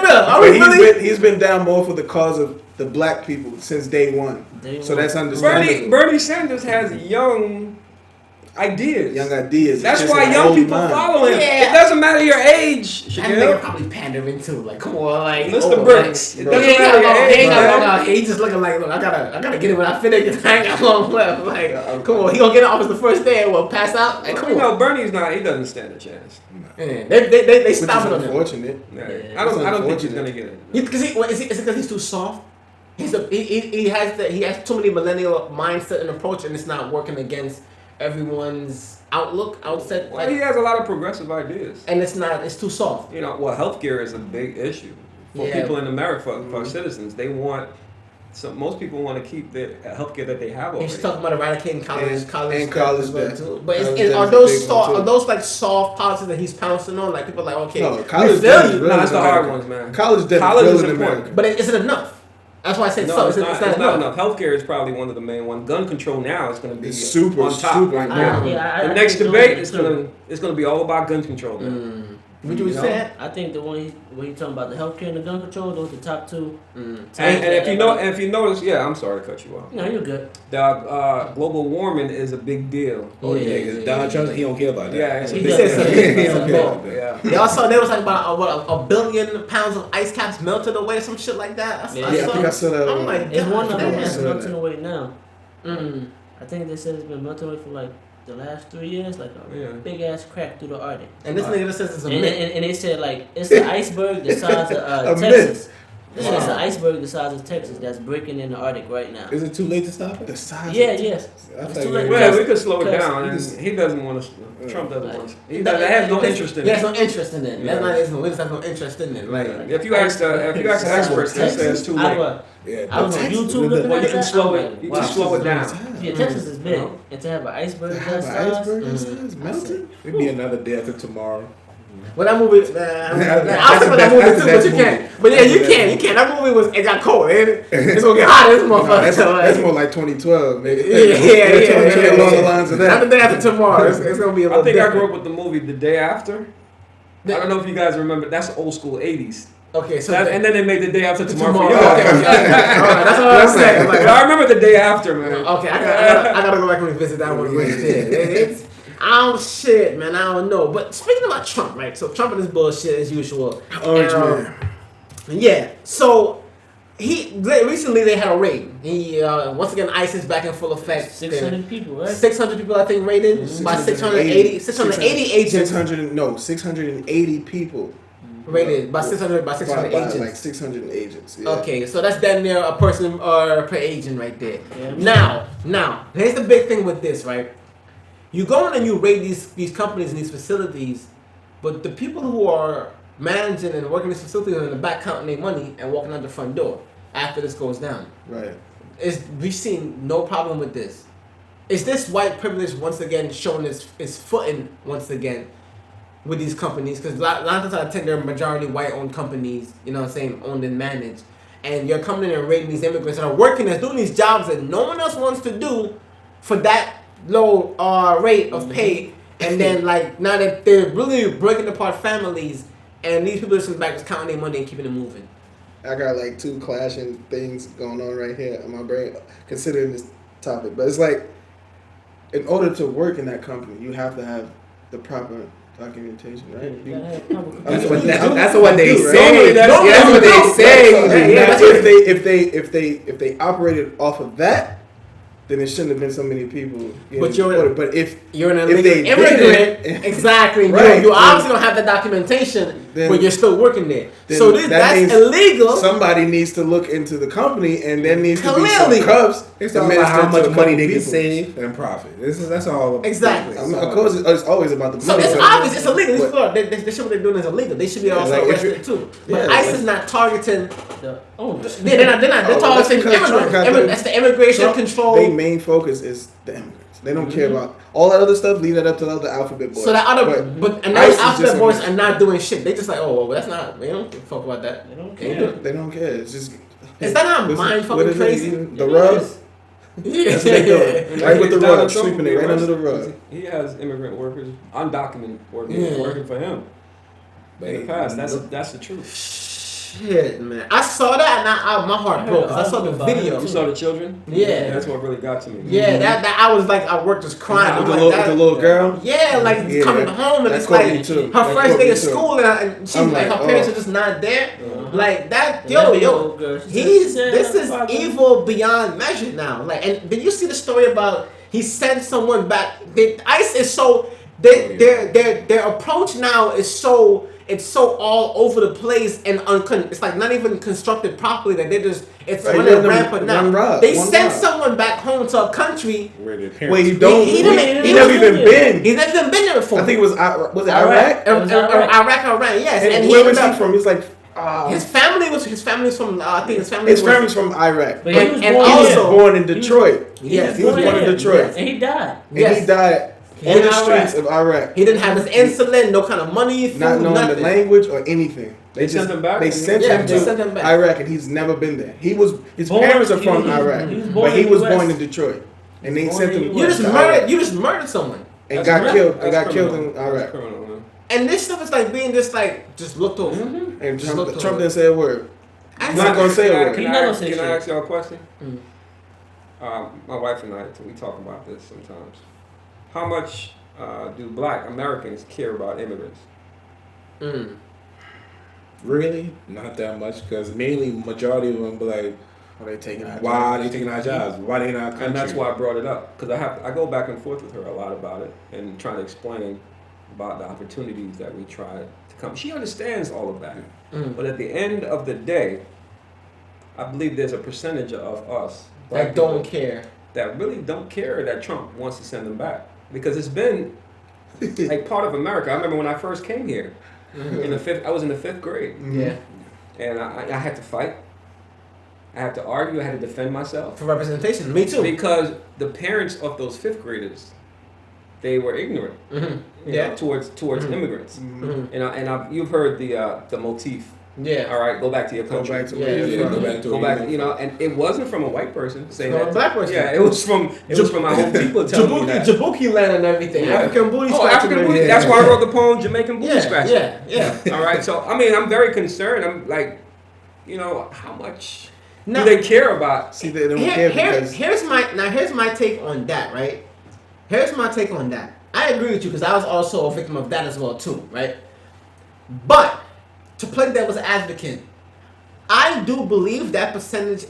real. Are we really? He's been down more for the cause of the black people since day one. So that's understandable. Bernie Sanders has young ideas. That's why young people follow him. Yeah. It doesn't matter your age. That nigga probably pandering too. Come on, Mr. Brooks. It doesn't matter your age. He just looking look, I gotta get it when I finish because I ain't got long left. Come on, he gonna get in office the first day and will pass out. Come on. Bernie's not. He doesn't stand a chance. Yeah. They stop it on him. Unfortunate. I don't think he's gonna get it. Is it because he's too soft? He has too many millennial mindset and approach, and it's not working against everyone's outset. Well, he has a lot of progressive ideas, and it's too soft. Healthcare is a big issue for people in America, for citizens. Most people want to keep the healthcare that they have already. He's talking about eradicating college debt too. But are those soft policies that he's pouncing on? People are okay. No, college debt is really the hard ones, man. College debt is important. But is it enough? That's why I said it's not enough. Healthcare is probably one of the main ones. Gun control now is going to be on top right now. The next debate is going to be all about gun control. What you said? I think the when you talking about the healthcare and the gun control, those are the top two. And if you notice, I'm sorry to cut you off. No, you're good. The global warming is a big deal. Because Donald Trump, he don't care about that. Yeah, he don't care about that. They also they was talking about $1 billion pounds of ice caps melted away, some shit like that. I think I saw that. I'm like, it's one of them that's melting away now. I think they said it's been melting away for the last 3 years, big ass crack through the Arctic. And this nigga says it's a myth. And they said it's an iceberg the size of Texas. It's an iceberg the size of Texas that's breaking in the Arctic right now. Is it too late to stop it? The size. Yes. It's too late. Well, we could slow it down. He doesn't want to. Trump doesn't want to. He has no interest in it. He has no interest in it. That's not his. We just have no interest in it. If you ask the experts, they say it's too late. I was on YouTube looking at that. You can slow it down. Yeah, Texas is big, and to have an iceberg that size melting, it'd be another day after tomorrow. Well, that movie, I'll talk about that movie too, but you can't. But yeah, you can. That movie it got cold. It's gonna get hot. This motherfucker. That's more like 2012, maybe. Yeah. Along the lines of that. Not the day after tomorrow. It's gonna be a little. I think different. I grew up with the movie The Day After. I don't know if you guys remember. That's old school 80s. Okay, so and then they made The Day After Tomorrow. Okay. Alright, that's what I'm saying. I remember The Day After, man. Okay, I gotta go back and revisit that one. Shit, man. I don't know. But speaking about Trump, right? So Trump and his bullshit as usual. Orange man. Yeah. So recently they had a raid. Once again ISIS back in full effect. 600 people, right? 600 people I think raided by 680 agents. 680 people. Rated by 600 agents. Like 600 agents. Yeah. Okay, so that's damn near a person per agent right there. Yeah. Now, here's the big thing with this, right? You go in and you raid these companies and these facilities, but the people who are managing and working these facilities are in the back counting their money and walking out the front door. after this goes down? Right. We've seen no problem with this. Is this white privilege once again showing its footing once again with these companies? Because a lot of times I think they're majority white-owned companies, you know what I'm saying, owned and managed. And you're coming in and raiding these immigrants that are working and doing these jobs that no one else wants to do for that low rate of pay. And then, like, now that they're really breaking apart families, and these people are sitting back just counting their money and keeping it moving. I got like two clashing things going on right here in my brain considering this topic. But it's like, in order to work in that company, you have to have the proper documentation, right? That's what they say. That's what they say. If they operated off of that, then it shouldn't have been so many people. But if you're an illegal immigrant, exactly. Right, you obviously don't have the documentation, but you're still working there. Then So that's illegal. Somebody needs to look into the company, and there needs to be Clearly. some cups. It's all about how much money they can save and profit. That's all. Exactly. Of course, it's always about the So money. it's obvious, it's illegal. It's Florida. They should what they're doing is illegal. They should be also like arrested too. But yeah, ICE is not targeting. The owners. They're not. They're Oh, targeting that's because Trump got immigrants. That's the immigration Trump, control. Their main focus is the immigrants. They don't care about all that other stuff. Leave that up to the other alphabet boys. So that other, but and ICE those is alphabet just boys a- are not doing shit. They just like, oh, well, that's not. They don't give a fuck about that. They don't They care. do. They don't care. It's just. Is that not What's mind it- fucking what is it? crazy? The rug. Yeah. That's what they doing. Right with the Donald rug, Trump sweeping will it be right under the arrested. rug. He has immigrant workers, undocumented workers, Yeah. working for him. In the past, that's the truth. Shit, man. I saw that and my heart broke. 'Cause I saw the video. You saw the children? Yeah. That's what really got to me. Yeah, that I was like, I worked just crying. With I'm the like, little, the little girl. yeah, like Yeah, coming that- home and that it's caught like me too. her That first caught day me of too. school and she's I'm like, like, her parents oh. are just not there. Uh-huh. Like that, And yo, that yo, little girl, she said, this is "Father." evil beyond measure now. Like, and did you see the story about he sent someone back? ICE is so their approach now is so. It's so all over the place and it's like not even constructed properly that it's Right, running let them rampant now. run They one sent rob. someone back home to a country. Where their parents. Wait, you don't. He He never even been. He's never even been there before. I think it was Iraq. Was it Iraq. Iraq? Iraq, Iran, yes. And he where was ended he up- from? He's like. His family was from. I think his family. His family's from Iraq. But he was And born He was here. also- born in Detroit. Yes, he was born in here. Detroit. And he died. And Yes. he died In on the Iraq. streets of Iraq. He didn't have his insulin, no kind of money, food, Not knowing nothing. the language or anything. They sent him back? They sent Yeah, him they to sent him back. Iraq, and he's never been there. His Born- parents are from he- Iraq, he was born but he in was the born US. in Detroit, and they Born sent in him. the You US. just to murdered. Iraq You just murdered someone. and That's got criminal. killed. And That's got killed criminal. in That's Iraq. criminal, man. And this stuff is like being just looked over. And Just Trump, looked Trump over. didn't say a word. I Not gonna say a Can I- word. Can He I never ask- say can I shit. ask y'all a question? Mm. My wife and I, we talk about this sometimes. How much do Black Americans care about immigrants? Mm. Really? Not that much, because mainly majority of them be like, Are they taking out? why are they taking our jobs? Why they not country? And that's why I brought it up, because I go back and forth with her a lot about it and trying to explain about the opportunities that we try to come. She understands all of that, Mm. but at the end of the day, I believe there's a percentage of us That Black don't people care. that really don't care that Trump wants to send them back, because it's been like part of America. I remember when I first came here in the fifth. I was in the 5th grade, Yeah. and I had to fight. I had to argue. I had to defend myself. For representation. Me too. Because the parents of those 5th graders, they were ignorant, Mm-hmm. you Yeah. know, towards immigrants. Mm-hmm. And you've heard the motif. Yeah. All right, go back to your Go country. back to Yeah, where yeah, you're go from. back to Go where back, you you know, and it wasn't from a white person saying From a that. black person. Yeah, it was from my own people telling me that. Jabuki land and everything. Yeah. African booty Oh, scratching African and booty. everything. That's why I wrote the poem Jamaican Booty Yeah, Scratching. yeah. All right, so I mean, I'm very concerned. I'm like, you know, how much Now- do they care about? See, they don't care because Here's my take on that, right? Here's my take on that. I agree with you because I was also a victim of that as well too, right? But to play devil's advocate, I do believe that percentage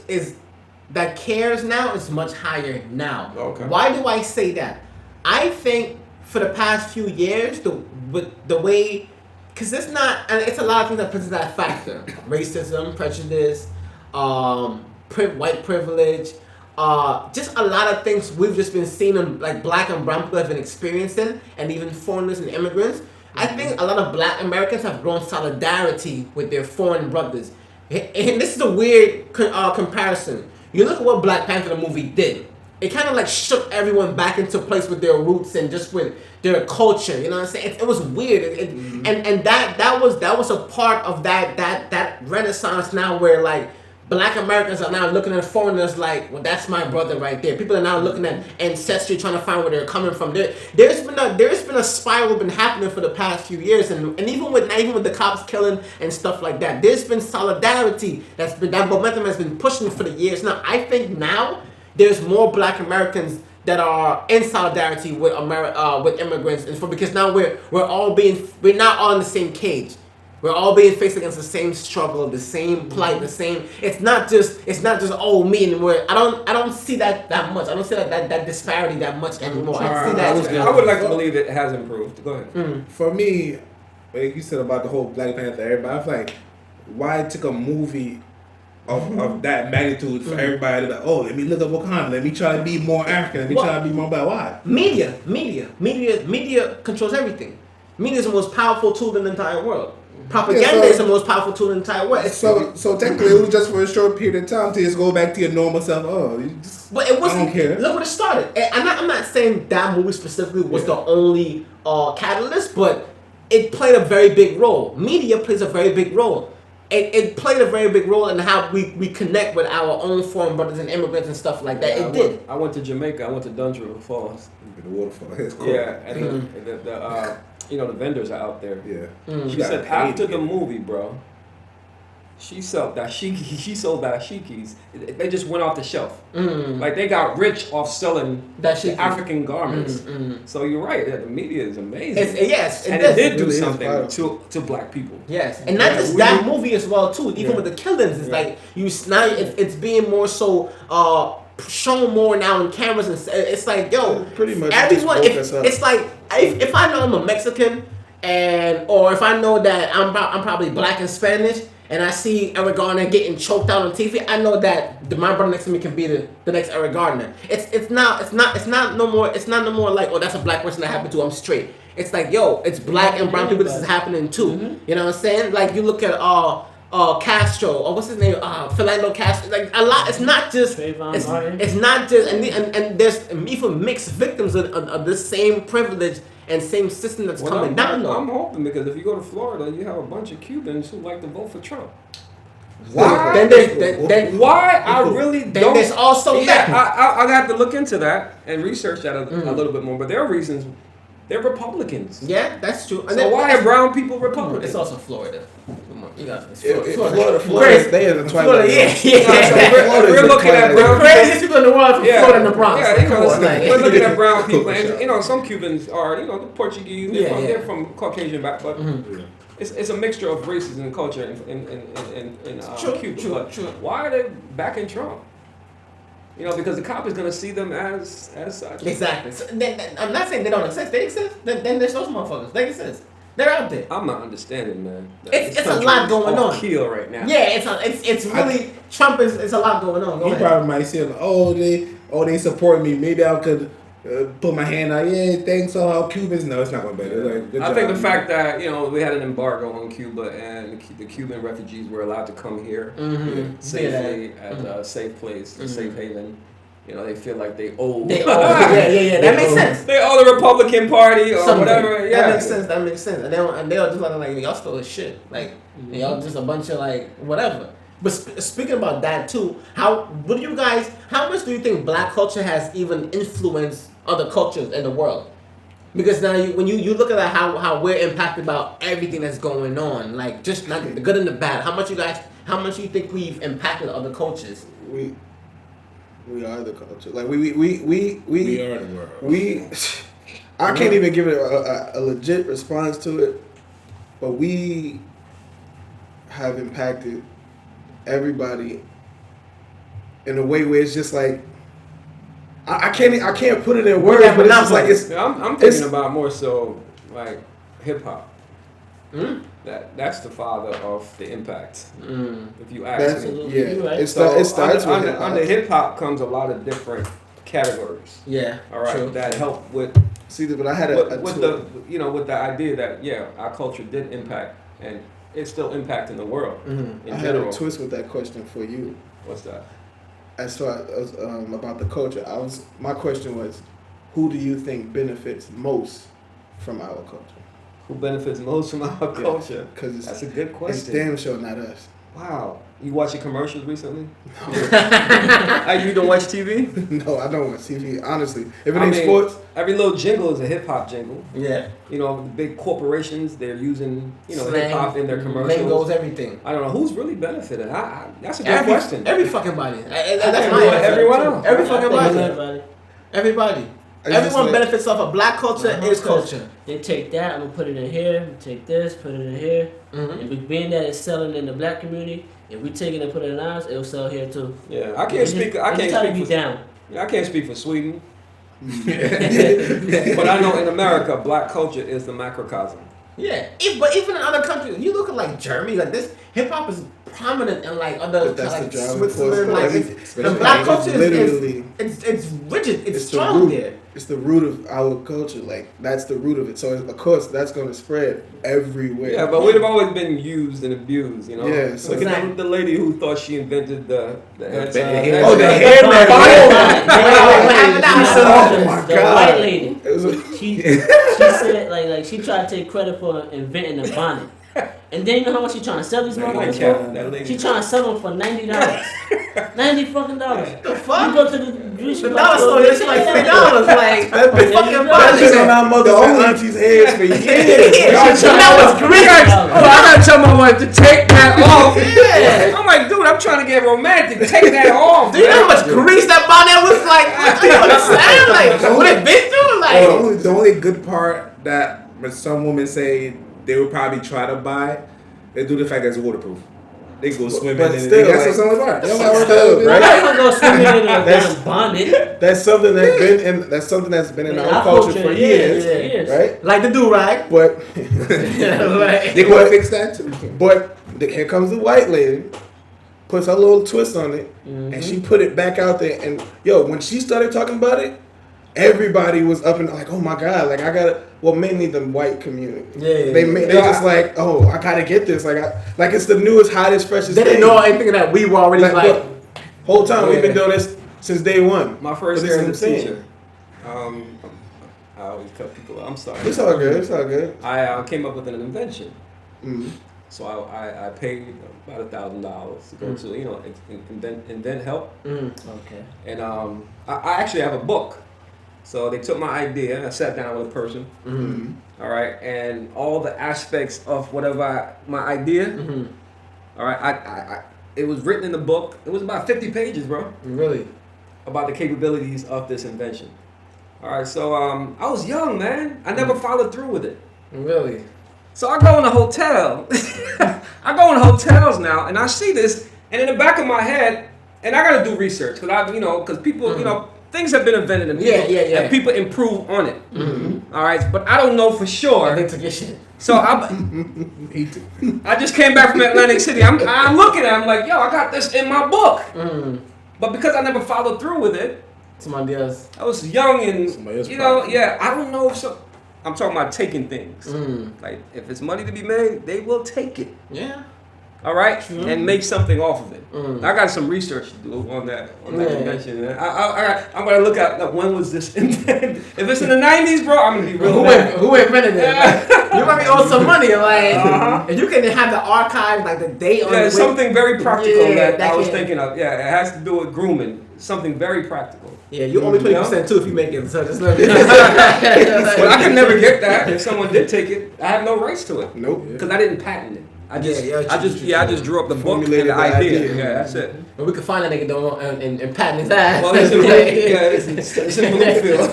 that cares now is much higher now. Okay. Why do I say that? I think for the past few years, the way, because it's not, and it's a lot of things that puts that factor: racism, prejudice, white privilege, just a lot of things we've just been seeing, like black and brown people have been experiencing, and even foreigners and immigrants. I think a lot of black Americans have grown solidarity with their foreign brothers. and this is a weird comparison. You look at what Black Panther the movie did. It kind of like shook everyone back into place with their roots and just with their culture. You know what I'm saying? It was weird, and that was a part of that renaissance now where like Black Americans are now looking at foreigners like, well, that's my brother right there. People are now looking at ancestry, trying to find where they're coming from. There's been a spiral been happening for the past few years, and even with the cops killing and stuff like that, there's been solidarity that momentum has been pushing for the years. Now I think now there's more Black Americans that are in solidarity with with immigrants, and because now we're not all in the same cage. We're all being faced against the same struggle, the same plight, the same. It's not just me anymore. I don't see that much. I don't see that disparity that much anymore. I see that. I would like to believe it has improved. Go ahead. For me, like you said about the whole Black Panther, everybody, I feel like why it took a movie of that magnitude for everybody to let me look at Wakanda, let me try to be more African, let me try to be more Black. Why? Media controls everything. Media is the most powerful tool in the entire world. Propaganda is the most powerful tool in the entire world. So technically, it was just for a short period of time to just go back to your normal self. But it wasn't. I don't care. Look what it started. And I'm not saying that movie specifically was the only catalyst, but it played a very big role. Media plays a very big role. It played a very big role in how we connect with our own foreign brothers and immigrants and stuff like that. I went to Jamaica. I went to Dungeon Falls. The waterfall. It's cool. Yeah, and the vendors are out there. Yeah. She said after the movie, bro, she sold dashikis. They just went off the shelf. Like they got rich off selling the African garments. So you're right. The media is amazing. It did do something to Black people. Yes, and not just that movie as well too. Even with the killings, it's like it's being more so shown more now in cameras, and it's like pretty much everyone. It's like if I know I'm a Mexican, or if I know that I'm probably Black and Spanish, and I see Eric Garner getting choked out on TV, I know that my brother next to me can be the next Eric Garner. It's not no more like, oh, that's a Black person that happened to. I'm straight. It's like, it's Black and brown people. This is happening too. You know what I'm saying? Like you look at Castro, or what's his name? Philando Castro. Like a lot. It's not just. It's not just. And there's even mixed victims of the same privilege and same system that's coming down. I'm hoping, because if you go to Florida, you have a bunch of Cubans who like to vote for Trump. Why? Why? I really don't. Then there's also that. I have to look into that and research that a little bit more. But there are reasons. They're Republicans. Yeah, that's true. So why are brown people Republicans? It's also Florida. Come on, you got Florida. They are the twilight. We're looking at brown craziest people in the world from Florida and the Bronx. Yeah, we're looking at brown people, and some Cubans are the Portuguese. They're from Caucasian back, but it's a mixture of races and culture in Cuba. True. Why are they backing Trump? Because the cop is going to see them as such. Exactly. So I'm not saying they don't exist. They exist. Then there's those motherfuckers. They exist. They're out there. I'm not understanding, man. It's a lot going on. Keel right now. Yeah, it's really Trump is a lot going on. You probably might say, they support me. Maybe I could put my hand out. Yeah, thanks. So how Cubans? No, it's not going to be. I think the fact that we had an embargo on Cuba and the Cuban refugees were allowed to come here safely at a safe place, a safe haven. They feel like they owe. Yeah. That makes sense. They owe the Republican Party or whatever. Yeah, that makes sense. And they'll just like y'all still is shit. Like y'all just a bunch of like whatever. But speaking about that too, how much do you think Black culture has even influenced other cultures in the world? Because now when you look at how we're impacted about everything that's going on, like just not the good and the bad. How much you think we've impacted other cultures? We are the culture. Like we are the world. I can't even give it a legit response to it, but we have impacted everybody in a way where it's just like I can't put it in words, but it's just like I'm thinking about more so like hip hop. That's the father of the impact. If you ask me, it starts with hip hop. Under hip hop comes a lot of different categories. Yeah, all right, true. That help with. See, but I had with the idea that our culture did impact and it's still impacting the world in I had general. a twist with that question for you. What's that? As far as about the culture, my question was, who do you think benefits most from our culture? Who benefits most from our culture? Because That's a good it's question. damn sure not us. Wow. You watching commercials recently? You don't watch TV? No, I don't watch TV. Honestly, if it ain't sports, every little jingle is a hip hop jingle. Yeah. You know, the big corporations, they're using Slang, hip hop in their commercials. Lingos, everything. I don't know who's really benefiting. That's a good question. Every fucking body. That's my answer. Everyone else. Every fucking body. Everybody. Everybody. It's Everyone just like- benefits off of black culture is culture. They take that, I'm gonna put it in here, we take this, put it in here. Mm-hmm. And being that it's selling in the black community, if we take it and put it in ours, it'll sell here too. Yeah, I can't speak for Sweden. But I know in America, black culture is the macrocosm. Yeah, but even in other countries, you look at like Germany, like this hip hop is prominent in like other But that's like the driving Switzerland, force for like everything. the black culture Literally, it's rigid, it's the strong root. there. It's the root of our culture. Like that's the root of it. So of course that's going to spread everywhere. Yeah, but we've always been used and abused, you know. Yeah, so look at the lady who thought she invented the hair. Oh, the hair Oh my The God. white lady. It was a, She said like she tried to take credit for inventing the bonnet. And then you know how much she trying to sell these motherfuckers for? that lady. She trying to sell them for $90. $90 fucking dollars. The fuck? You go to the $1 store, it's like $3. Like that bitch fucking That's that's been on bonnet. our mother's and aunties' heads for years. That was great. I gotta tell my wife to take that off. Yeah. I'm like, dude, I'm trying to get romantic. Take that off. Do you know how much grease that bonnet was like? Do you understand? Like what it been through? Like The only good part that when some women say they would probably try to buy, they do the fact that it's waterproof. They go swimming But and still, that's like- what someone's about. Still, I'm right? not gonna go swimming in a That's- damn bonnet. That's something that's been in our culture for years, right? like the do rag. But Like, They gonna fix that too. but here comes the white lady, puts her little twist on it, and she put it back out there. And yo, when she started talking about it, everybody was up and like, oh my God, like I gotta. Well, mainly the white community. Yeah. They just like, oh, I gotta get this. Like it's the newest, hottest, freshest. They didn't thing. know anything that we were already like. look, whole time we've been Yeah. doing this since day one. My first But year this as is a what I'm teacher. I always cut people out. I'm sorry. It's all good. It's all good. I came up with an invention. Mm. So I paid about $1,000 to go to invent help, Okay. and I actually have a book. So they took my idea and I sat down with a person, all right, and all the aspects of whatever my idea, all right, I it was written in the book. It was about 50 pages, bro, Really? about the capabilities of this invention. All right, so I was young, man. I never followed through with it. Really? So I go in a hotel. I go in hotels now, and I see this, and in the back of my head, and I gotta do research because people, things have been invented and people, Yeah. and people improve on it. All right, but I don't know for sure. They took your shit. So I just came back from Atlantic City. I'm looking at it, I'm like, yo, I got this in my book. But because I never followed through with it, Somebody else. I was young and Somebody else I don't know if so. I'm talking about taking things. Like if it's money to be made, they will take it. Yeah. All right, and make something off of it. I got some research to do on that invention. I'm gonna look at when was this invented. If it's in the '90s, bro, I'm gonna be real. Who invented it? Like, you might be owed some money. Like, if you can have the archive, like the date on Yeah, something very practical that I was can- thinking of. Yeah, it has to do with grooming. Something very practical. Yeah, you only 20% too if you make it. So just let me. But I could never get that if someone did take it. I have no rights to it Nope. because I didn't patent it. I just drew up the book and Formulated the the idea. idea. Yeah, that's it. But we can find that nigga though and patent his ass. Well, it's in Bluefield.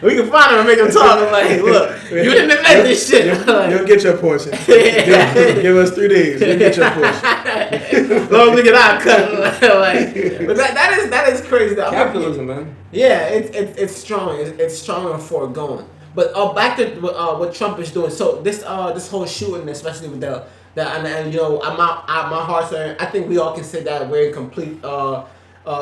We can find him and make him talk. I'm like, look, you didn't invent this shit. You'll get your portion. Give us 3 days. You'll get your portion. Long as we get our cut. Like, but that is crazy. Though. Capitalism, man. Yeah, it's strong. It's strong and forward. But back to what Trump is doing. So this whole shooting, especially with my heart's I think we all can say that we're in complete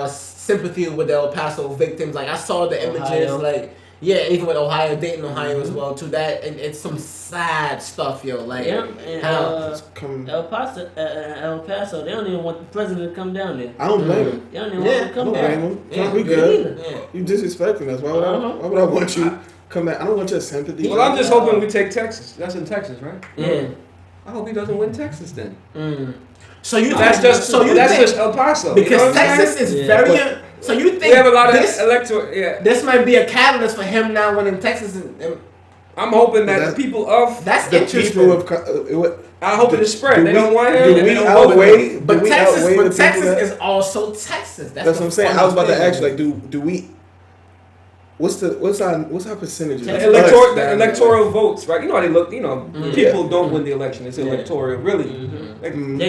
sympathy with the El Paso victims. Like I saw the images, Ohio. like Yeah, even with Ohio, Dayton, Ohio as well too. That and it's some sad stuff, yo. Like and El Paso, they don't even want the president to come down there. I don't blame him. They don't even want him to come I don't down. blame him. Yeah, We good. Yeah. You disrespecting us. Why would I want you come back? I don't want your sympathy. Well, I'm just hoping we take Texas. That's in Texas, right? Yeah. I hope he doesn't win Texas then. So you That's just El Paso. Because you know what I'm Texas saying? is very. So you think we have a lot of electoral? Yeah. This might be a catalyst for him now winning Texas. I'm hoping that the people of that's the interesting. people of. I hope it is spread. They don't want him. Do we don't vote for him. outweigh? But Texas Texas is also Texas. That's what I'm saying. I was about to ask you, like, do we? What's our percentage? The electoral votes, right? You know how they look. You know, people don't win the election. It's electoral, really.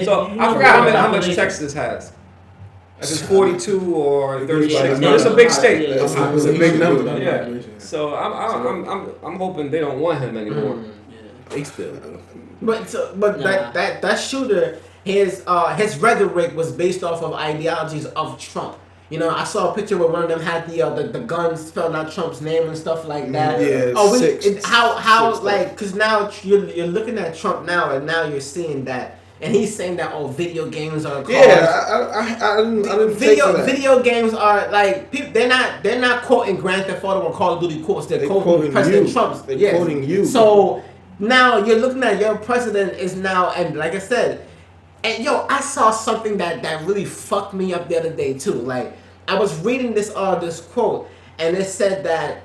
So I forgot how much Texas has. If it's 42 or 36, no, it's a big state. It's a big number. Yeah. So I'm hoping they don't want him anymore. They still. But that shooter, his rhetoric was based off of ideologies of Trump. You know, I saw a picture where one of them had the gun spelled out Trump's name and stuff like that. Yeah, how like because now you're looking at Trump now and now you're seeing that. And he's saying that video games are called. Yeah, I didn't video games are like people. They're not quoting Grand Theft Auto or Call of Duty quotes. They're quoting President Trump's. They're quoting you. So now you're looking at your president is now, and like I said, and I saw something that really fucked me up the other day too. Like I was reading this quote, and it said that,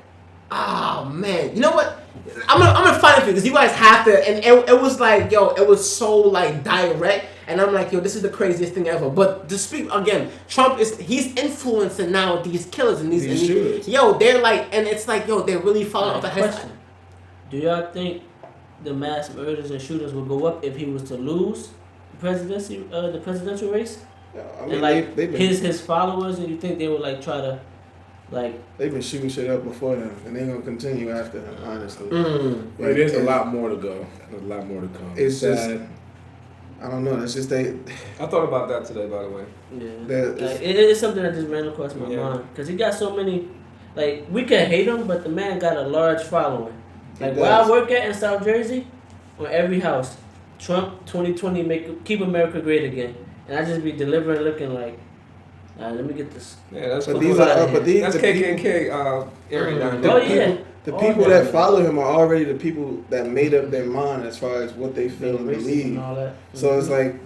oh man, you know what? I'm gonna find it for you because you guys have to, and it was like, it was so like direct, and I'm like, this is the craziest thing ever. But to speak again, Trump he's influencing now these killers and these shooters. They're like, and it's like, they're really following up the head. Do y'all think the mass murders and shooters will go up if he was to lose the presidential race? I mean, and like his followers, and you think they would like try to they've been shooting shit up before him, and they're gonna continue after him. Honestly, like, there's a lot more to go. There's a lot more to come. It's just, I don't know. It's just I thought about that today, by the way. Yeah, it is something that just ran across my mind because he got so many. Like we can hate him, but the man got a large following. Like where I work at in South Jersey, on every house, Trump 2020 keep America great again, and I just be delivering, looking like. Let me get this. Yeah, that's that's KKK area down there. The people that follow him are already the people that made up their mind as far as what they feel and believe. And all that. So it's like,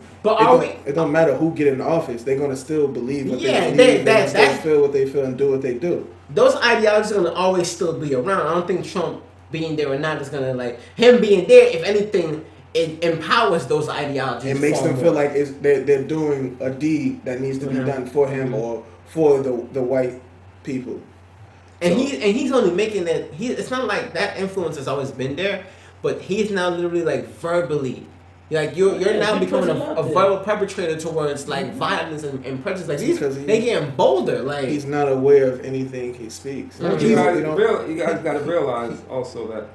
it don't matter who get in office, they're gonna still believe what they believe. They still feel what they feel and do what they do. Those ideologies are gonna always still be around. I don't think Trump being there or not is gonna him being there. If anything, it empowers those ideologies. It makes them feel like they're doing a deed that needs to be done for him or for the white people. And he's only making that. It's not like that influence has always been there, but he's now literally like verbally, like you're now becoming a verbal perpetrator towards like violence and prejudice. Like they getting bolder. Like he's not aware of anything he speaks. You guys got to realize also that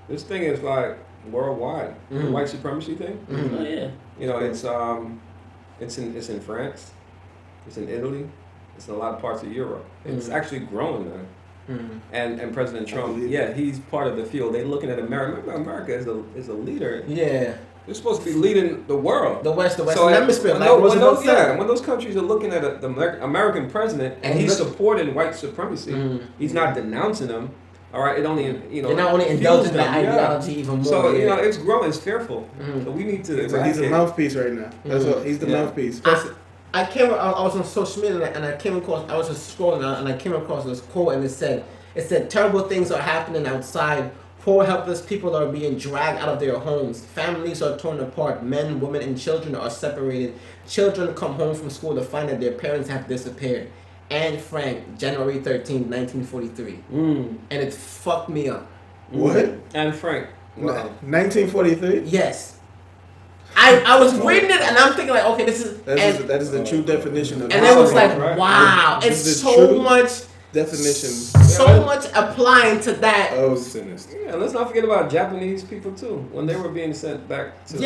this thing is like worldwide. The white supremacy thing. Oh yeah. You know, it's in France, it's in Italy, it's in a lot of parts of Europe. It's actually growing there. And President Trump, he's part of the field. They're looking at America. Remember, America is a leader. Yeah. They're supposed to be leading the world. The Western Hemisphere. When those countries are looking at the American president and he's supporting white supremacy, he's not denouncing them. All right, it only they're not only indulging that ideology even more. So it's growing, it's fearful. So we need to. So he's a mouthpiece right now. That's what he's the mouthpiece. I was on social media and I came across. I was just scrolling and I came across this quote and it said terrible things are happening outside. Poor helpless people are being dragged out of their homes. Families are torn apart. Men, women, and children are separated. Children come home from school to find that their parents have disappeared. Anne Frank, January 13, 1943. And it fucked me up. What? Anne Frank. Wow. 1943? Yes. I was reading it and I'm thinking like, okay, this is... That is the true definition of... And it was like, wow, it's so much... definition. So much applying to that. Oh, sinister. Yeah, let's not forget about Japanese people too when they were being sent back to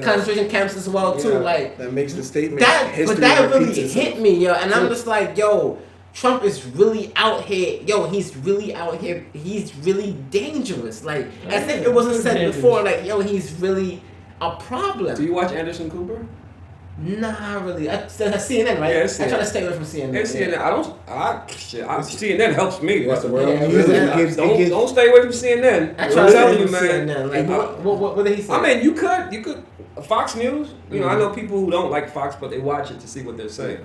concentration camps as well too. Like that makes the statement. But that really hit me, yo. And I'm just like, yo, Trump is really out here. Yo, he's really out here. He's really dangerous. Like, as if it wasn't said before. Like, yo, he's really a problem. Do you watch Anderson Cooper? Nah, really. I CNN, right? Yeah, I try to stay away from CNN. It's CNN. CNN helps me. That's the world. Yeah, Don't stay away from CNN. I try I'm to telling stay you, away from man. CNN. Like, what did he say? I mean, you could. Fox News. You know, I know people who don't like Fox, but they watch it to see what they're saying.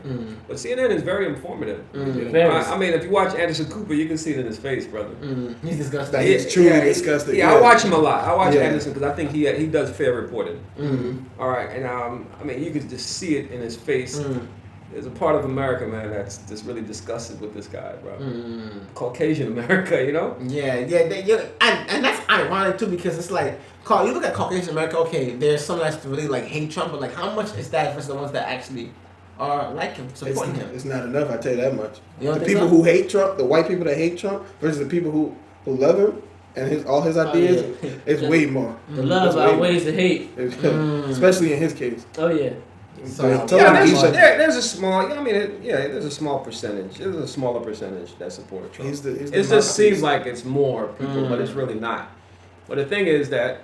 But CNN is very informative. I mean, if you watch Anderson Cooper, you can see it in his face, brother. He's disgusting. He's truly disgusting. Yeah, I watch him a lot. I watch Anderson because I think he does fair reporting. All right, and I mean, you could just see it in his face. There's a part of America, man, that's just really disgusted with this guy, bro. Caucasian America, you know? Yeah, and that's ironic too, because it's like, you look at Caucasian America. Okay, there's some that really like hate Trump, but like, how much is that versus the ones that actually are like him, supporting him? It's not enough. I tell you that much. You don't The think people so? who hate Trump, the white people that hate Trump, versus the people who love him and all his ideas, it's way more. The love outweighs the hate. Especially in his case. Oh yeah. So, there's a small. There's a small percentage. There's a smaller percentage that support Trump. It just seems like it's more people, but it's really not. But the thing is that,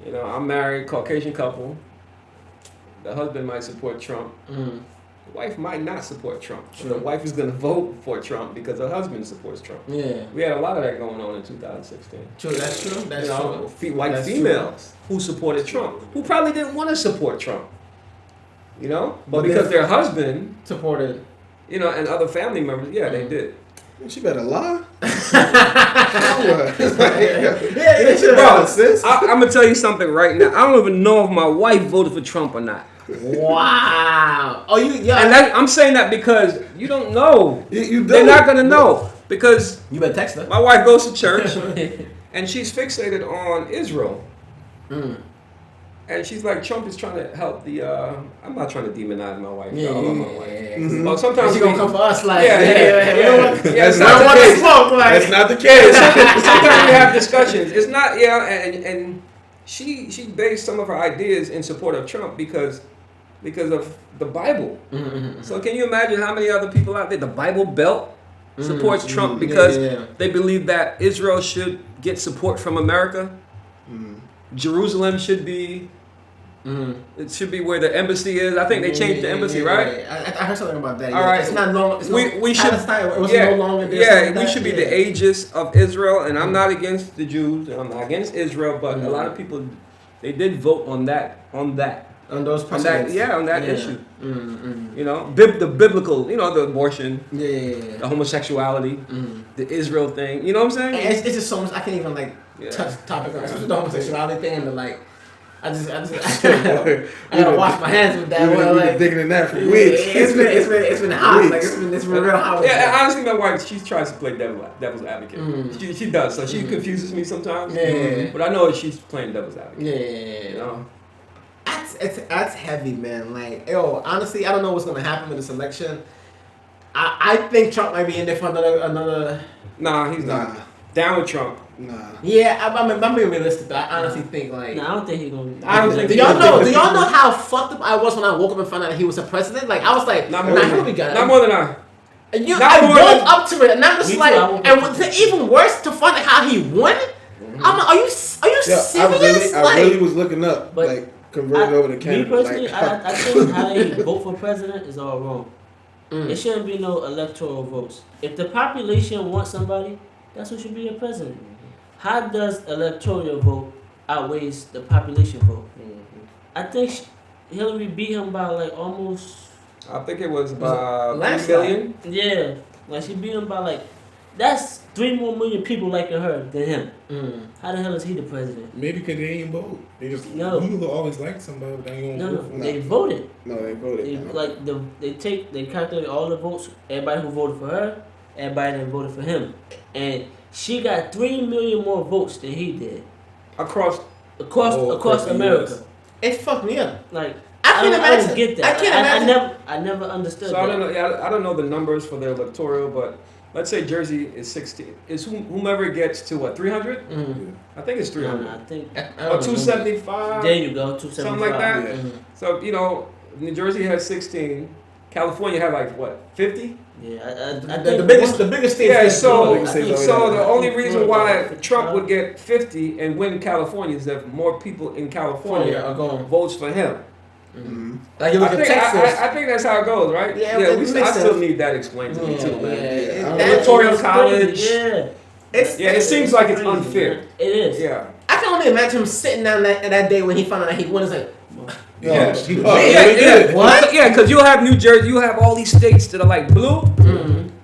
you know, I'm married, Caucasian couple. The husband might support Trump. The wife might not support Trump. But the wife is going to vote for Trump because her husband supports Trump. Yeah. We had a lot of that going on in 2016. True, that's true. That's true. White females who supported Trump, who probably didn't want to support Trump. You know? But because their husband supported, you know, and other family members, they did. She better lie. Bro, I'm going to tell you something right now. I don't even know if my wife voted for Trump or not. Wow. Oh, and I'm saying that because you don't know. They're not going to know. Because you better text her. My wife goes to church and she's fixated on Israel. And she's like, Trump is trying to help the. I'm not trying to demonize my wife. I love my wife. Well, sometimes she's gonna come for us, like, you know what? That's not the case. That's not the case. Sometimes we have discussions. It's not, and she based some of her ideas in support of Trump because of the Bible. So can you imagine how many other people out there? The Bible Belt supports Trump because they believe that Israel should get support from America. Jerusalem should be. It should be where the embassy is. I think they changed the embassy, right? I heard something about that. All right, it's not long. It's we should. It was no longer. We should be the aegis of Israel, and I'm not against the Jews, and I'm not against Israel, but a lot of people, they did vote on that. On those precedents. On that issue. You know, the biblical, you know, the abortion, the homosexuality, the Israel thing. You know what I'm saying? And it's just so much. I can't even touch the topic, especially the homosexuality thing, and I gotta wash my hands with that. We've been digging in that for weeks. It's been hot. Like it's been real hot. Yeah, honestly, my wife, she tries to play devil's advocate. She does. So she confuses me sometimes. But I know she's playing devil's advocate. You know. That's heavy, man. Like, yo, honestly, I don't know what's gonna happen with this election. I think Trump might be in there for another. Nah, he's not. Down with Trump. Nah. Yeah, I'm being realistic. Though. I honestly think I don't think he's gonna. Do y'all know how fucked up I was when I woke up and found out that he was a president? Like, I was like, not more than I. And I woke up to it, and I'm just like, and even worse to find out how he won. I'm like, are you serious? I really was looking up, like, converting over to Canada. Me personally, I think how they vote for president is all wrong. It shouldn't be no electoral votes. If the population wants somebody, that's who should be the president. How does electoral vote outweighs the population vote? I think Hillary beat him by like almost. I think it was about 3 million. Yeah, like she beat him by like. That's 3 more million people liking her than him. How the hell is he the president? Maybe because they ain't vote. They just you always like somebody, but they don't vote for they voted. No, they voted. They calculate all the votes. Everybody who voted for her, everybody that voted for him, and she got 3 million more votes than he did. Across America. It fucked me up. Like I don't get that. I can't imagine. I never understood. So that. I don't know the numbers for their electoral, but let's say Jersey is 16. Is whomever gets to what 300? I think it's 300. I think or 275. There you go, 275. Something like that. So you know, New Jersey has 16. California had like what 50? Yeah, I The think biggest state. Yeah, is so Florida. so the only reason why Florida. Trump would get 50 and win California is that more people in California are going. votes for him. Mm-hmm. Like you look at Texas. I think that's how it goes, right? Yeah, I makes still sense. need that explained to me too, man. That- Electoral college. Yeah, It seems like it's unfair. it is. Yeah. I can only imagine him sitting down that day when he found out that he won. It's like, Yeah. Yeah. What? Yeah, because you'll have New Jersey, you'll have all these states that are like blue,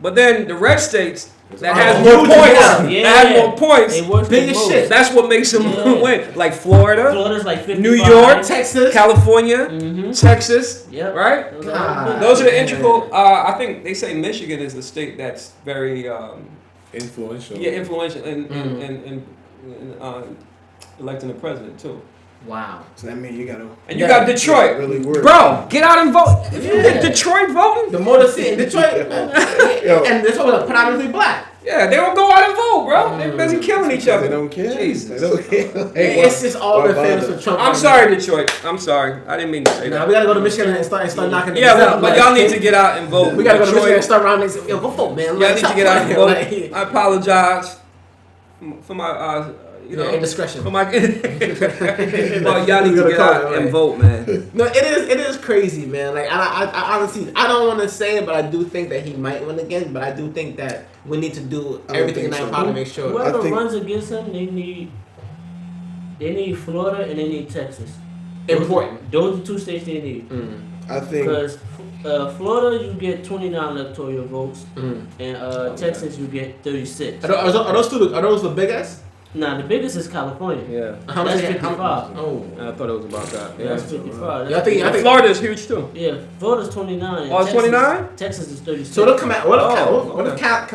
but then the red states that has more points, Yeah. that has more points. They work Big as the shit. That's what makes them Yeah. win. Like Florida, Florida's like 55. New York, Texas. California, Mm-hmm. Texas, Yep. right? Those are big. Those are the integral. I think they say Michigan is the state that's very Influential. influential in electing the president too. Wow. So that means you gotta. And you got Detroit, Really work. bro. Get out and vote. If you Yeah. get Detroit voting, The Motor City in Detroit, and Detroit was predominantly black. yeah, they don't go out and vote, bro. They're busy killing each They other. don't care. Jesus. They don't care. It's just all why the famous bother? for Trump. I'm sorry, Detroit. I'm sorry. I didn't mean to say Now that. we gotta go to Michigan and start knocking. Yeah, niggas out, but like, y'all need to get out and vote. We gotta go to Michigan and Detroit, start rounding. Yo, go vote, man. y'all need to get out and vote. Like, I apologize for my, you know, indiscretion. for my. Well, y'all need We to gotta get call out it, and right. vote, man. No, it is crazy, man. Like I honestly, I don't want to say it, but I do think that he might win again. But I do think that we need to do I don't everything in think our so. power to make sure. Whoever I think- runs against him, they need Florida and they need Texas. Important. Those are two states they need. I think. Because Florida, you get 29 electoral votes, and Texas, you get 36. Are those the biggest? Nah, the biggest is California. Yeah, How much That's is it? 55. Oh. I thought it was about that. Yeah. That's 55. Yeah, I think Florida is huge too. Yeah, Florida's 29. Oh, it's 29? Texas is 36. So they'll come out. What if okay.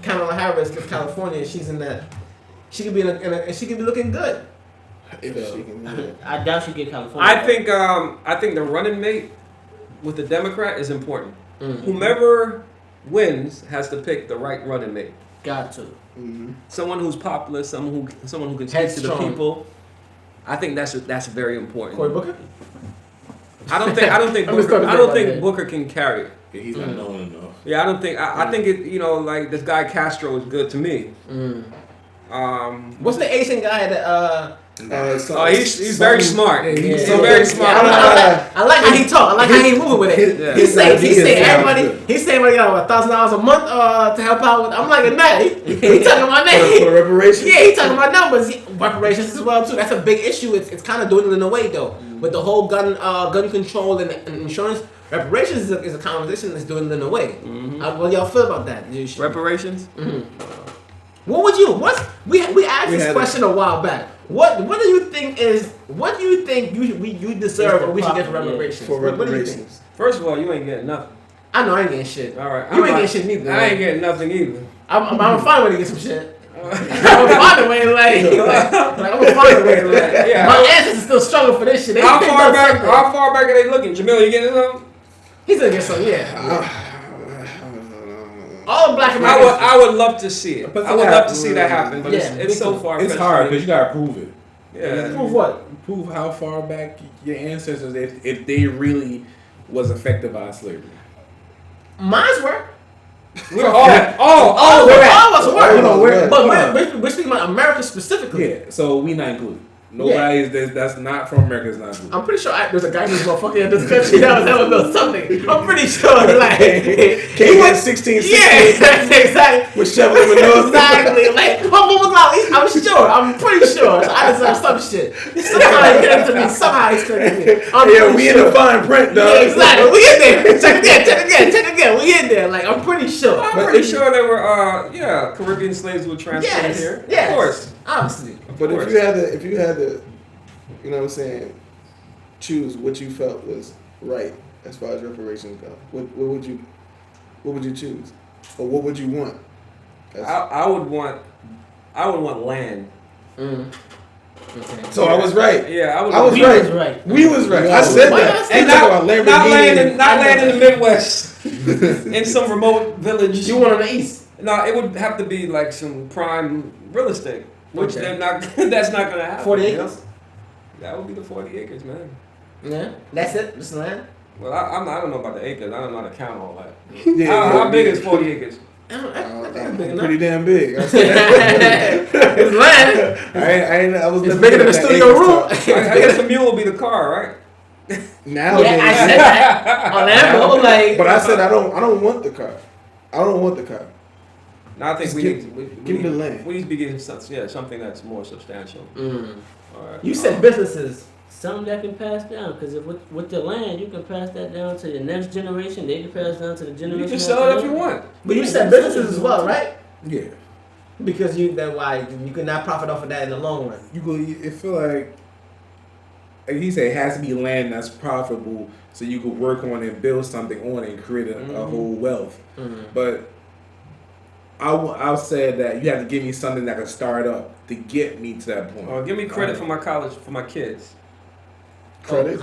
Kamala Harris gets California? She's in that. She could be she could be looking good. If she can do it. I doubt she get California. I think the running mate with the Democrat is important. Whomever wins has to pick the right running mate. Got to. Mm-hmm. Someone who's popular, someone who can speak to the Headstrong. people. I think that's very important. Cory Booker. I don't think I'm just Booker, talking I don't about think that. Booker can carry it. Yeah, he's not known enough. Yeah, I don't think. I think it. You know, like this guy Castro is good to me. What's the Asian guy that? He's very smart. He's Yeah. very smart. I like how he talk. I like how he moving with it. Yeah. He say Yeah. everybody. He's saying everybody got $1,000 a month to help out with. I'm like, nah, he talking about For name. reparations. Yeah, he talking about numbers. Reparations as well too. That's a big issue. It's kind of dwindling away though. With the whole gun control and insurance, reparations is a conversation that's dwindling away. What y'all feel about that? Reparations. What would you? We asked We this had question a while back. What do you think you deserve or we should get for reparations? For What do you think? reparations. First of all, you ain't getting nothing. I know I ain't getting shit. All right, You ain't getting shit neither. I ain't getting nothing either. I'm gonna find a way to get some shit. I'm gonna find a way to like I'm gonna find a way to like. Yeah. My ancestors still struggle for this shit. How far back are they looking? Jamil, you getting something? He's gonna get some. Yeah. All black Americans. I would love to see it. But I would love to see that happen, but Yeah, it's so far. It's hard because you gotta prove it. Yeah. Prove what? Prove how far back your ancestors, if they really was affected by slavery. Mine's were. We're All of us were. But we're speaking about America specifically. Yeah, so we not included. Nobody that's not from America is not included. I'm pretty sure there's a guy in this motherfucker in this country that was built something. I'm pretty sure, like, He went 16, 16 yeah, exactly. with shoveling with nose. Exactly. Like, I'm sure. I'm pretty sure. So I deserve some shit. Somehow he connected to me. Somehow he's connected to me. I'm Yeah, pretty we sure. in the fine print, dog. Yeah, exactly. We in there. Check again. We in there. Like, I'm pretty sure. I'm pretty sure there were Caribbean slaves were transferred here. Yes. Of course. Obviously. But if you had to, you know what I'm saying, choose what you felt was right as far as reparations go, what would you choose, or what would you want? I would want land. Okay. So I was right. Yeah, I was We right. was right. We was right. I said Why that. not? And not land in the Midwest, in some remote village. You want on the east? No, it would have to be like some prime real estate, which Okay. they're not. That's not gonna happen. 40 you know? acres? That would be the 40 acres, man. Yeah. That's it? Just land? Well, I don't know about the acres. I don't know how to count all that. Yeah, How big is 40 acres? Pretty damn big. It's land. I was It's bigger than the studio room. I guess the mule will be the car, right? Nowadays, Yeah, I said that on that, but like. but I said I don't want the car. I don't want the car. No, I think Just we give me the land. We need to be getting something that's more substantial. Mm. All right. You said businesses. Something that can pass down, because with the land, you can pass that down to the next generation. They can pass down to the generation. You can sell it if you want. But you said businesses as well, right? Yeah. Because you could not profit off of that in the long run. It feel like he said it has to be land that's profitable, so you could work on it and build something on it and create a whole wealth. Mm-hmm. But I'll say that you have to give me something that can start up to get me to that point. Give me credit for my college for my kids. Credit?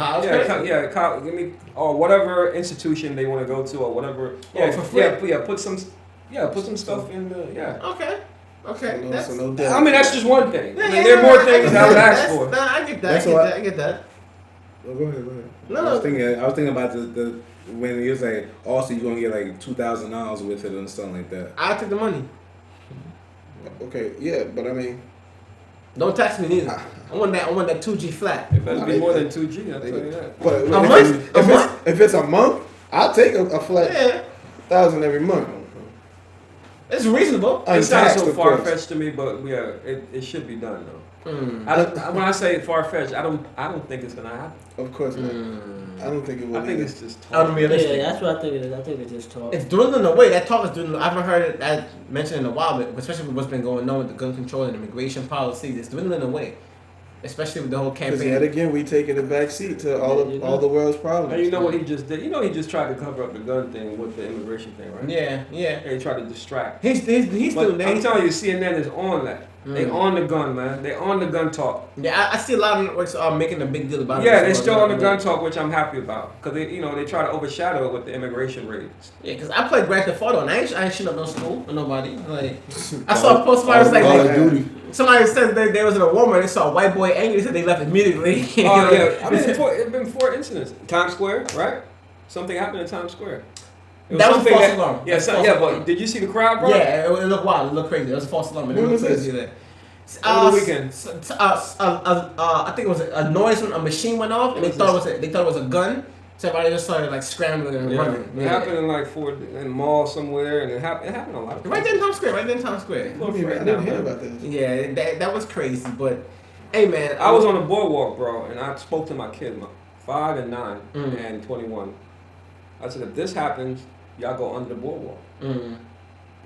Give me or whatever institution they want to go to or whatever. Yeah, for free. Put some stuff in the Okay. No I mean, that's just one thing. Yeah, I mean, there are more things I would ask for. Nah, I get that. I get that. Well, go ahead. No. I was thinking about the when he was like, also you're gonna get like $2,000 with it and something like that. I'll take the money. Okay, yeah, but I mean, don't tax me neither. I want that 2G flat. It better be more than 2G. I'll tell you that. But if it's a month, I'll take a flat 1,000 every month. It's reasonable. It sounds so Untaxed, of far course. fetched to me, but yeah, it should be done though. Mm. When I say far fetched, I don't think it's gonna happen. Of course not. I don't think it will. I think either. it's just talk. Unrealistic. Yeah, that's what I think it is. I think it's just talk. It's dwindling away. That talk is dwindling. I haven't heard that mentioned in a while, but especially with what's been going on with the gun control and immigration policies, it's dwindling away. Especially with the whole Because campaign. yet again, we taking a back seat to all the world's problems. And you know what he just did? You know he just tried to cover up the gun thing with the immigration thing, right? Yeah. And he tried to distract. He's doing that. I'm telling you, CNN is on that. They on the gun, man. They on the gun talk. Yeah, I see a lot of networks making a big deal about it. Yeah, they're still on the gun talk, which I'm happy about. Because they try to overshadow it with the immigration raids. Yeah, because I played Grand Theft Auto and I ain't shooting up no school or nobody. Like, I saw a post somebody was like, somebody said that there was in a Walmart, they saw a white boy angry, they said they left immediately. Oh, yeah. I mean, it's been 4 incidents. Times Square, right? Something happened in Times Square. That was a false alarm. Yeah, but did you see the crowd, bro? Yeah, it looked wild. It looked crazy. It was a false alarm. It When looked was crazy. this? Over the weekend. I think it was a noise when a machine went off, and they thought it was a gun. So everybody just started like scrambling and running. It happened in like in a mall somewhere, and it happened a lot of places. Right there in Times Square. Right there in Times Square. I didn't hear about this. Yeah, that was crazy. But hey, man, I was on the boardwalk, bro, and I spoke to my kids, 5 and 9 and 21. I said, if this happens, y'all go under the boardwalk.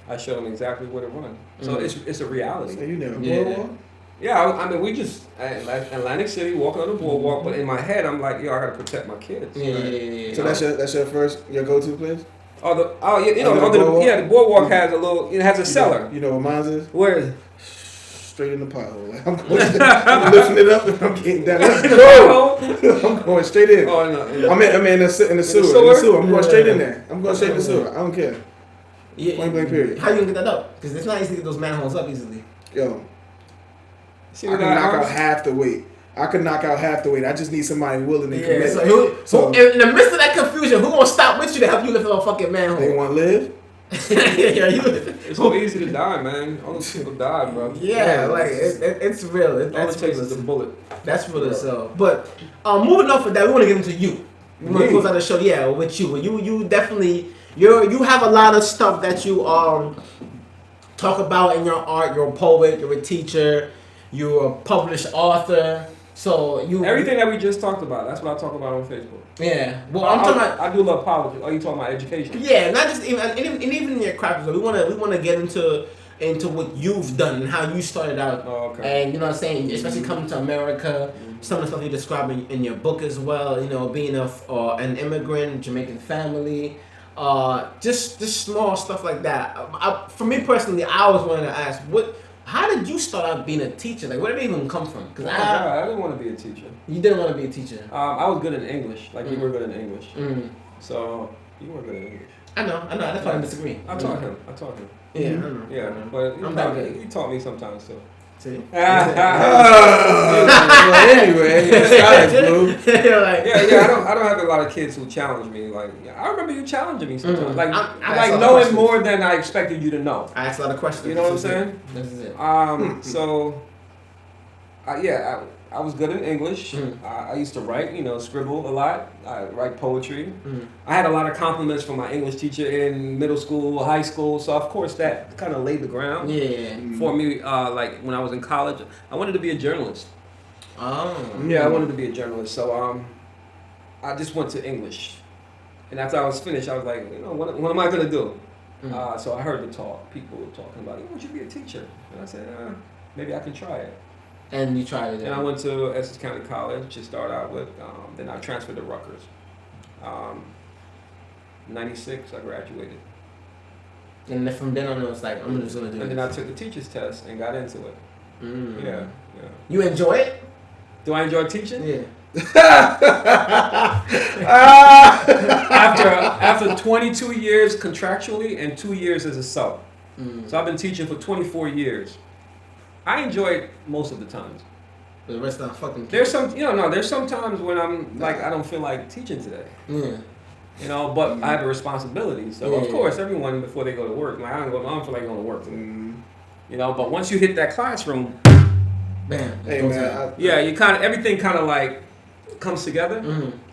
I showed them exactly where to run. So it's a reality. So you never boardwalk? Yeah, I mean, we just Atlantic City walking on the boardwalk, but in my head, I'm like, yo, I gotta protect my kids. Yeah. So that's your go-to place? The boardwalk has a little. It has a cellar. You know what mine is? Where is it? Straight in the pothole. Like, I'm lifting it up and I'm getting down. Let's go. I'm going straight in. Oh no! I'm in the sewer. In the sewer. I'm going straight in there. I'm going straight in the sewer. I don't care. Yeah. Point blank period. How you gonna get that up? Because it's not easy to get those manholes up easily. Yo, See I can knock out half the weight. I just need somebody willing to commit. So in the midst of that confusion, who gonna stop with you to help you lift up a fucking manhole? They want to live. It's so easy to die, man. All those people die, bro. Yeah, like it's real. All it takes is a bullet. That's real itself. But moving off of that, we want to get into you. We want to close out the show. Yeah, with you. You definitely you have a lot of stuff that you talk about in your art. You're a poet. You're a teacher. You're a published author. So everything that we just talked about. That's what I talk about on Facebook. Yeah. Well, I'm talking about. I do love politics. Are you talking about education? Yeah, not just even in your craft. We want to get into what you've done and how you started out. Oh, okay. And you know what I'm saying, especially coming to America, some of the stuff you describe in your book as well. You know, being an immigrant, Jamaican family, just small stuff like that. For me personally, I always wanted to ask how did you start out being a teacher? Like, where did it even come from? Because I didn't want to be a teacher. You didn't want to be a teacher. I was good in English. Like you were good in English. So you were good in English. I know. That's why I disagree. I taught him. Yeah, I know. Yeah, but he taught me sometimes too. See? Well, anyway, the sky is blue. I don't have a lot of kids who challenge me. Like, I remember you challenging me sometimes. Like, I like knowing more than I expected you to know. I asked a lot of questions. You know what I'm saying? This is it. So, I was good in English. I used to write, scribble a lot. I write poetry. I had a lot of compliments from my English teacher in middle school, high school. So of course that kind of laid the ground for me. Like when I was in college, I wanted to be a journalist. Oh. Yeah, I wanted to be a journalist. So I just went to English, and after I was finished, I was like, what am I gonna do? So I heard the talk. People were talking about, why don't you be a teacher? And I said, maybe I can try it. And you tried it. And I went to Essex County College to start out with. Then I transferred to Rutgers. 96, I graduated. And then from then on, it was like, I'm just going to do it. And then I took the teacher's test and got into it. Yeah. You enjoy it? Do I enjoy teaching? Yeah. After 22 years contractually and 2 years as a sub. So I've been teaching for 24 years. I enjoy it most of the times. But the rest of the fucking there's some times when I'm like, I don't feel like teaching today. Yeah. But I have a responsibility. So of course, everyone before they go to work, like I don't feel like going to work today. But once you hit that classroom, bam. Hey man, everything kind of like comes together,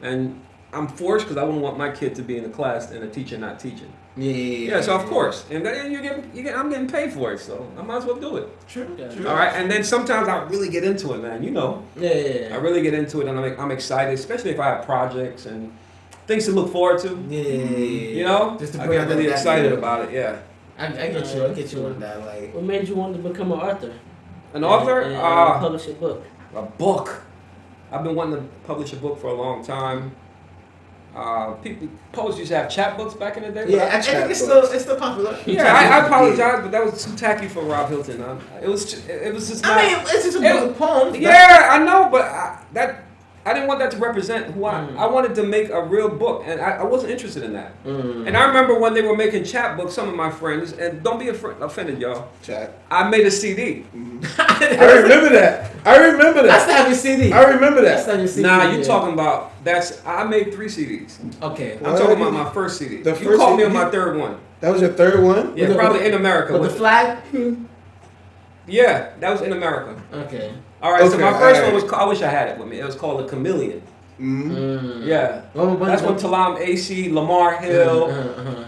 and I'm forced because I wouldn't want my kid to be in the class and a teacher not teaching. Yeah. So of course, and I'm getting paid for it, so I might as well do it. True. All right, and then sometimes I really get into it, man. Yeah. I really get into it, and I'm excited, especially if I have projects and things to look forward to. Yeah. Just to I get really excited about it. Yeah. I get you on that. Like, what made you want to become an author? An author? And publish a book. A book. I've been wanting to publish a book for a long time. Poets used to have chapbooks back in the day. Yeah, I think it's still popular. Yeah, I apologize, but that was too tacky for Rob Hylton. It was just. It's just a book of poems. Yeah, I know, but I didn't want that to represent who I wanted to make a real book, and I wasn't interested in that. And I remember when they were making chapbooks, some of my friends, and don't be offended, y'all. Chat. I made a CD. I remember that. That's not your CD. I remember that. That's not your CD. Nah, you talking about I made 3 CDs. Okay. I'm talking about my first CD. You called me on my third one. That was your third one? Yeah, probably in America. With the flag? Yeah, that was in America. Okay. All right, so my first one was, I wish I had it with me. It was called A Chameleon. Yeah. That's when Talam AC, Lamar Hill,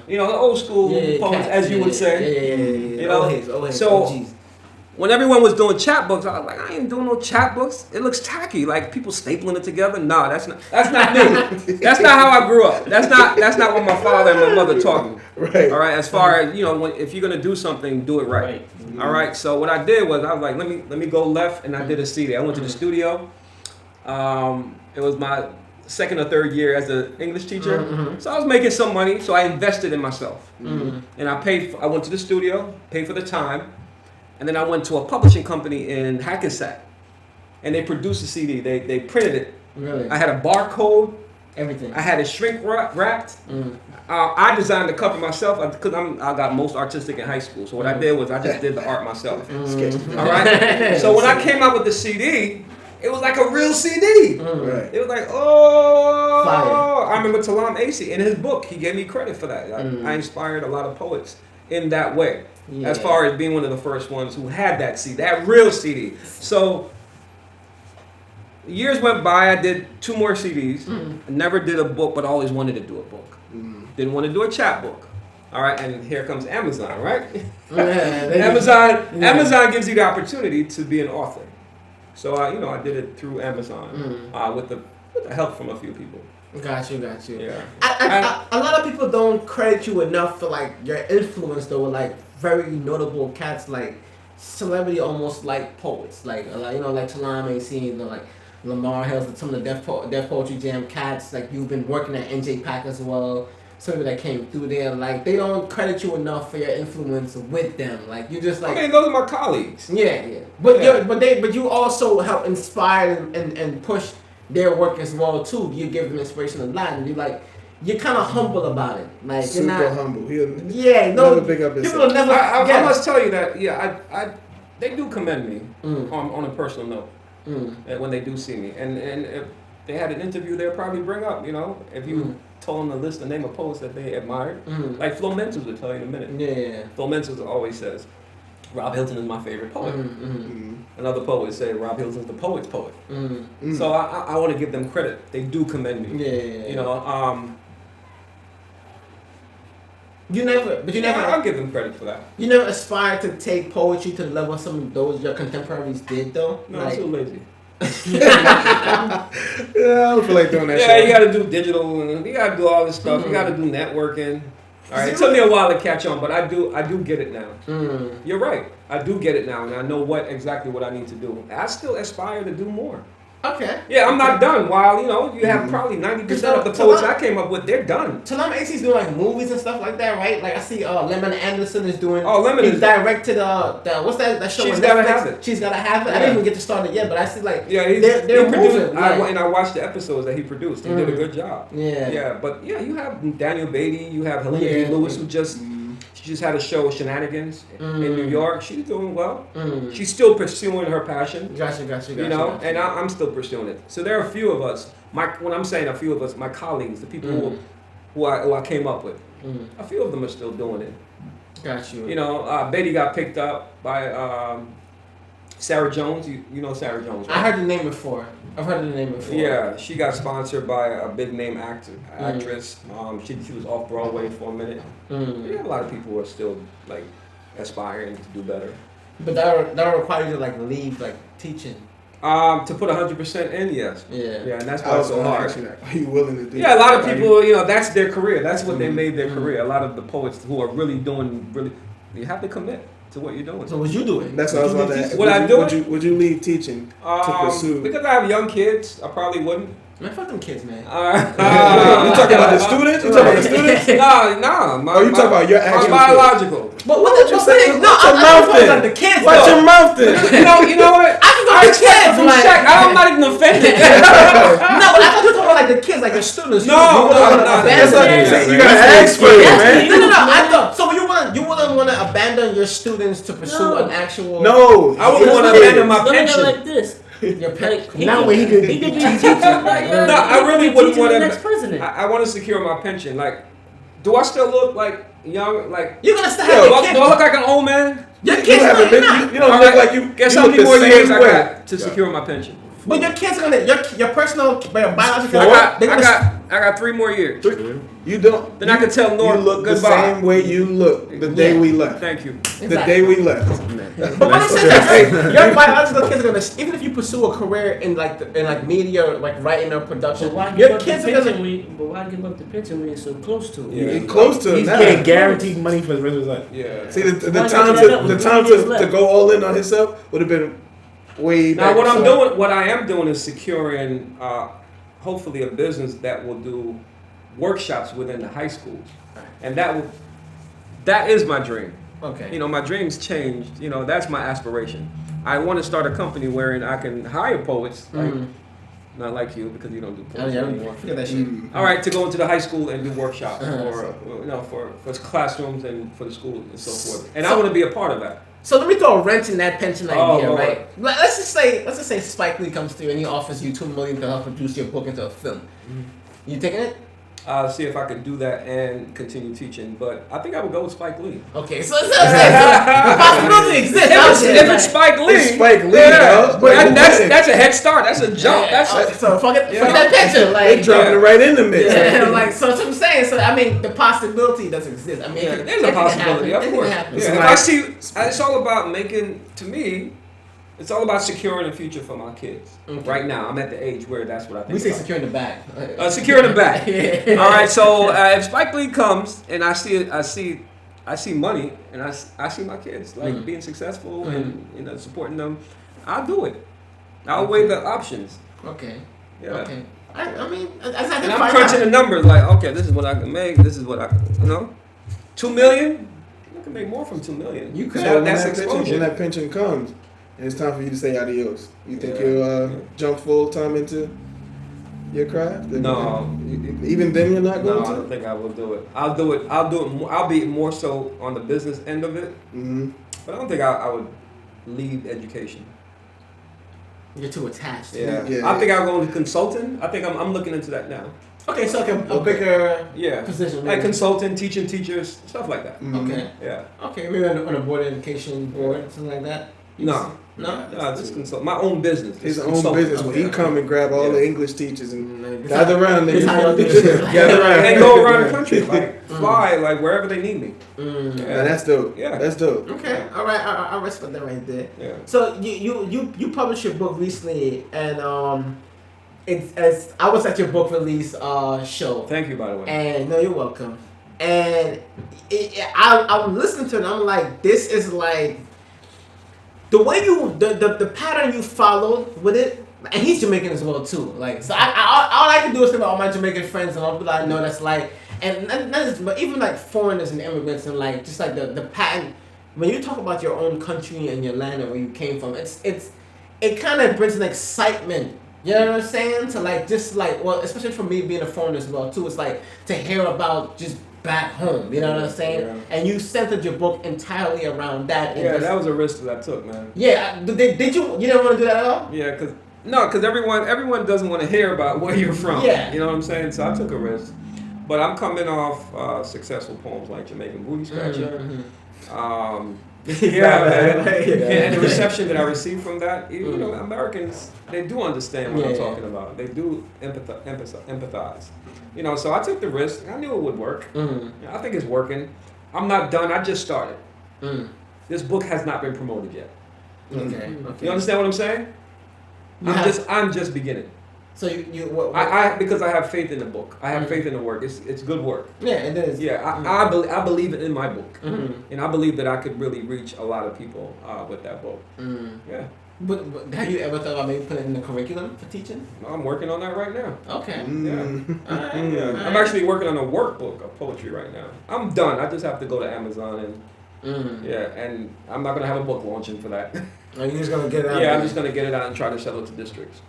the old school poets, as you would say. Yeah. So when everyone was doing chapbooks, I was like, I ain't doing no chapbooks. It looks tacky, like people stapling it together. Nah, that's not me. That's not how I grew up. That's not what my father and my mother taught me. Right. All right. As far as if you're gonna do something, do it right. All right. So what I did was I was like, let me go left, and I did a CD. I went to the studio. It was my second or third year as an English teacher, so I was making some money. So I invested in myself, and I went to the studio, paid for the time. And then I went to a publishing company in Hackensack, and they produced a CD. They printed it. Really? I had a barcode. Everything. I had it shrink wrapped. I designed the cover myself because I got most artistic in high school. So what I did was I just did the art myself. All right. So when I came out with the CD, it was like a real CD. Right. It was like, oh. Fire. I remember Talam AC in his book. He gave me credit for that. I inspired a lot of poets in that way. Yeah. As far as being one of the first ones who had that CD, that real CD. So years went by, I did 2 more CDs. I never did a book, but I always wanted to do a book. Didn't want to do a chapbook. All right, and here comes Amazon, right? Amazon gives you the opportunity to be an author. So I did it through Amazon with the help from a few people. Got you. Yeah. A lot of people don't credit you enough for like your influence though with like very notable cats like celebrity almost like poets like like Talam AC, like Lamar Hills, some of the Def Poetry Jam cats. Like you've been working at NJ Pack as well. Some people that came through there, like they don't credit you enough for your influence with them. Like you just like. I mean, those are my colleagues. Yeah. But you also help inspire and push their work as well too. You give them inspiration a lot, and you're kind of humble about it. Like super you're not humble. Never pick up his. People will never. I must tell you that. Yeah, they do commend me on a personal note when they do see me. And if they had an interview, they'll probably bring up, if you told them to list the name of poets that they admired. Like Flo Mentos will tell you in a minute. Yeah. Flo Mentos always says, Rob Hylton is my favorite poet. Another poet would say Rob Hylton is the poet's poet. So I want to give them credit. They do commend me. I'll give them credit for that. You never aspired to take poetry to the level some of those your contemporaries did, though? No, I'm so lazy. I don't feel like doing that shit. Yeah, you got to do digital, and you got to do all this stuff. You got to do networking. All right, it took me a while to catch on, but I do get it now. You're right. I do get it now, and I know exactly what I need to do. I still aspire to do more. Okay. Yeah, I'm not done. While you have probably 90% of the poets I came up with, they're done. Talama AC's doing like movies and stuff like that, right? Like I see Lemon Anderson is doing. Oh, Lemon is directed the what's that show? She's on Gotta Netflix? Have It. She's Gotta Have It. Yeah. I didn't even get to start it yet, but I see like they're moving. and I watched the episodes that he produced. He did a good job. Yeah. Yeah, but you have Daniel Beatty, you have Helena B. Lewis, who just had a show, Shenanigans, in New York. She's doing well. She's still pursuing her passion. Gotcha. And I'm still pursuing it. So there are a few of us. When I'm saying a few of us, my colleagues, the people who I came up with, a few of them are still doing it. Got you. Beatty got picked up by Sarah Jones. You know Sarah Jones, right? I heard the name before. I've heard the name before. Yeah, she got sponsored by a big name actress. She was off Broadway for a minute. You have a lot of people who are still like aspiring to do better. But that requires you to like leave like teaching. To put 100% in, yes. Yeah, and that's why it's so hard. Are you willing to do? Yeah, a lot of people, that's their career. That's what they made their career. A lot of the poets who are really you have to commit to what you're doing. So what you doing? That's what I was about to ask. Would you leave teaching to pursue? Because I have young kids, I probably wouldn't. Man, fuck them kids, man. You talking about the students? No. You talking about your actual biological. But what you saying? No, your mouth in. Like the kids. Watch your mouth in. You know what? I expect from Shaq. I'm not even offended. No, but I thought you were talking about like the kids, like the students. No, you gotta ask for it, man. No. I thought so. You wouldn't want to abandon your students to pursue an actual. No, I wouldn't want to abandon my pension. Like this. Your pension. Now when he could be teaching. No, I really wouldn't want to. Next president. I want to secure my pension. Like, do I still look like young? Like you're gonna still have do I look like an old man? Your kids you don't look like you. Guess how many more years I got to secure my pension? But your kids gonna your personal biological. I got 3 more years. You don't. Then I can tell Newark you look goodbye. the same way you look the day we left. Thank you. The day we left. But when I say that, your biological kids are gonna, even if you pursue a career in like media, like writing or production, your kids are gonna. But why give up the pension when you're so close to it? Yeah. You're close to it. He's getting guaranteed money for the rest of his life. Yeah. See, the time to go all in on himself would have been way back. Now what I am doing is securing hopefully a business that will do workshops within the high schools, and that is my dream. Okay. My dreams changed. That's my aspiration. I want to start a company wherein I can hire poets, not like you because you don't do poetry anymore. Forget that shit. All right, to go into the high school and do workshops for classrooms and for the schools and so forth. And I want to be a part of that. So let me throw a wrench in that pension idea, Lord. right? Let's just say Spike Lee comes through and he offers you $2 million to help produce your book into a film. You taking it? See if I could do that and continue teaching, but I think I would go with Spike Lee. Okay, so the possibility exists. If it's Spike Lee, it's Spike Lee, that's a head start. That's a jump. So forget that pension. Like they dropping it right in the mix. Yeah, so that's what I'm saying. So I mean, the possibility does exist. I mean, there's a possibility. Of course. If I see, it's all about making. To me, it's all about securing a future for my kids. Okay. Right now, I'm at the age where that's what I think. We say securing the bag. Securing the bag. Yeah. All right. So if Spike Lee comes and I see money and I see my kids like being successful and supporting them, I'll do it. I'll weigh the options. Okay. Yeah. Okay. I mean, and I'm crunching the numbers. Like, okay, this is what I can make. This is what I, $2 million. You can make more from $2 million. You could. That's exposure. When that pension comes. And it's time for you to say adios. You think you'll jump full time into your craft? No. Even then, you're not going to. No, I don't think I will do it. I'll do it. I'll be more so on the business end of it. Mm-hmm. But I don't think I would leave education. You're too attached. Yeah. Yeah. I think I'll go into consulting. I think I'm looking into that now. Okay, so like a bigger position. Like maybe. consulting, teaching teachers, stuff like that. Okay. Yeah. Okay, maybe on a board education board, something like that. No. No, just consult. My own business. His Just own consult. business. When he come and grab all Yeah. the English teachers and This gather around, this how y'all do shit. gather around, And go around the country, like fly, like wherever they need me. Yeah, that's dope. Yeah. That's dope. Okay, all right, I respect that right there. Yeah. So you published your book recently, and I was at your book release show. Thank you, by the way. And no, you're welcome. And I'm listening to it, and I'm like, this is like the way the pattern you followed with it. And he's Jamaican as well too. Like, so all I can do is think about all my Jamaican friends and all people I know that's like, and not just, but even like foreigners and immigrants and like just like the pattern. When you talk about your own country and your land and where you came from, it kind of brings an excitement. You know what I'm saying? To like just like, well, especially for me being a foreigner as well too. It's like to hear about just back home. You know what I'm saying? Yeah. And you centered your book entirely around that. Yeah, that was a risk that I took, man. Yeah, did you? You didn't want to do that at all? Yeah, because everyone doesn't want to hear about where you're from. Yeah. You know what I'm saying? So I took a risk. But I'm coming off successful poems like Jamaican Booty Scratcher. Yeah, man. And the reception that I received from that, you know, Americans, they do understand what I'm talking about. They do empathize. You know, so I took the risk. I knew it would work. I think it's working. I'm not done. I just started. This book has not been promoted yet. Okay. You understand what I'm saying? I'm just beginning. So what? I because I have faith in the book. I have faith in the work. It's good work. Yeah, it is. Yeah, I believe it in my book, and I believe that I could really reach a lot of people with that book. Yeah. But have you ever thought about maybe putting it in the curriculum for teaching? I'm working on that right now. Okay. Yeah. Alright. Yeah. I'm actually working on a workbook of poetry right now. I'm done. I just have to go to Amazon and and I'm not gonna have a book launching for that. Are you just gonna get it out? Yeah, I'm just gonna get it out and try to sell it to districts.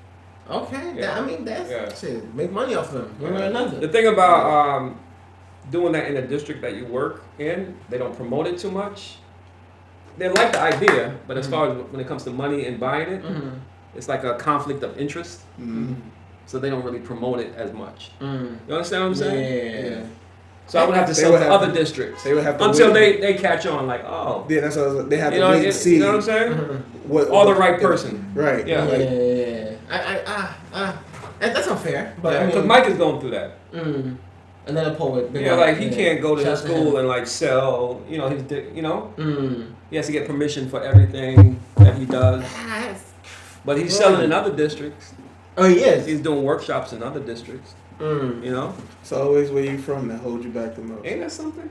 Okay. Yeah. That's shit. Make money off them. One way or another. The thing about doing that in a district that you work in, they don't promote it too much. They like the idea, but as far as when it comes to money and buying it, it's like a conflict of interest. So they don't really promote it as much. You understand what I'm saying? Yeah. So I would have to sell to other districts. They would have to until wait. they catch on, like, oh. Yeah, that's what they have You to know, wait and see. You know what I'm saying? What the right person. Right. Yeah. Yeah. That's unfair. But Because Mike is going through that. Another poet. Yeah, like he can't go to his school and like sell, you know, his, you know. He has to get permission for everything that he does. But he's selling in other districts. Oh, he is. He's doing workshops in other districts. You know. It's always where you from that hold you back the most. Ain't that something?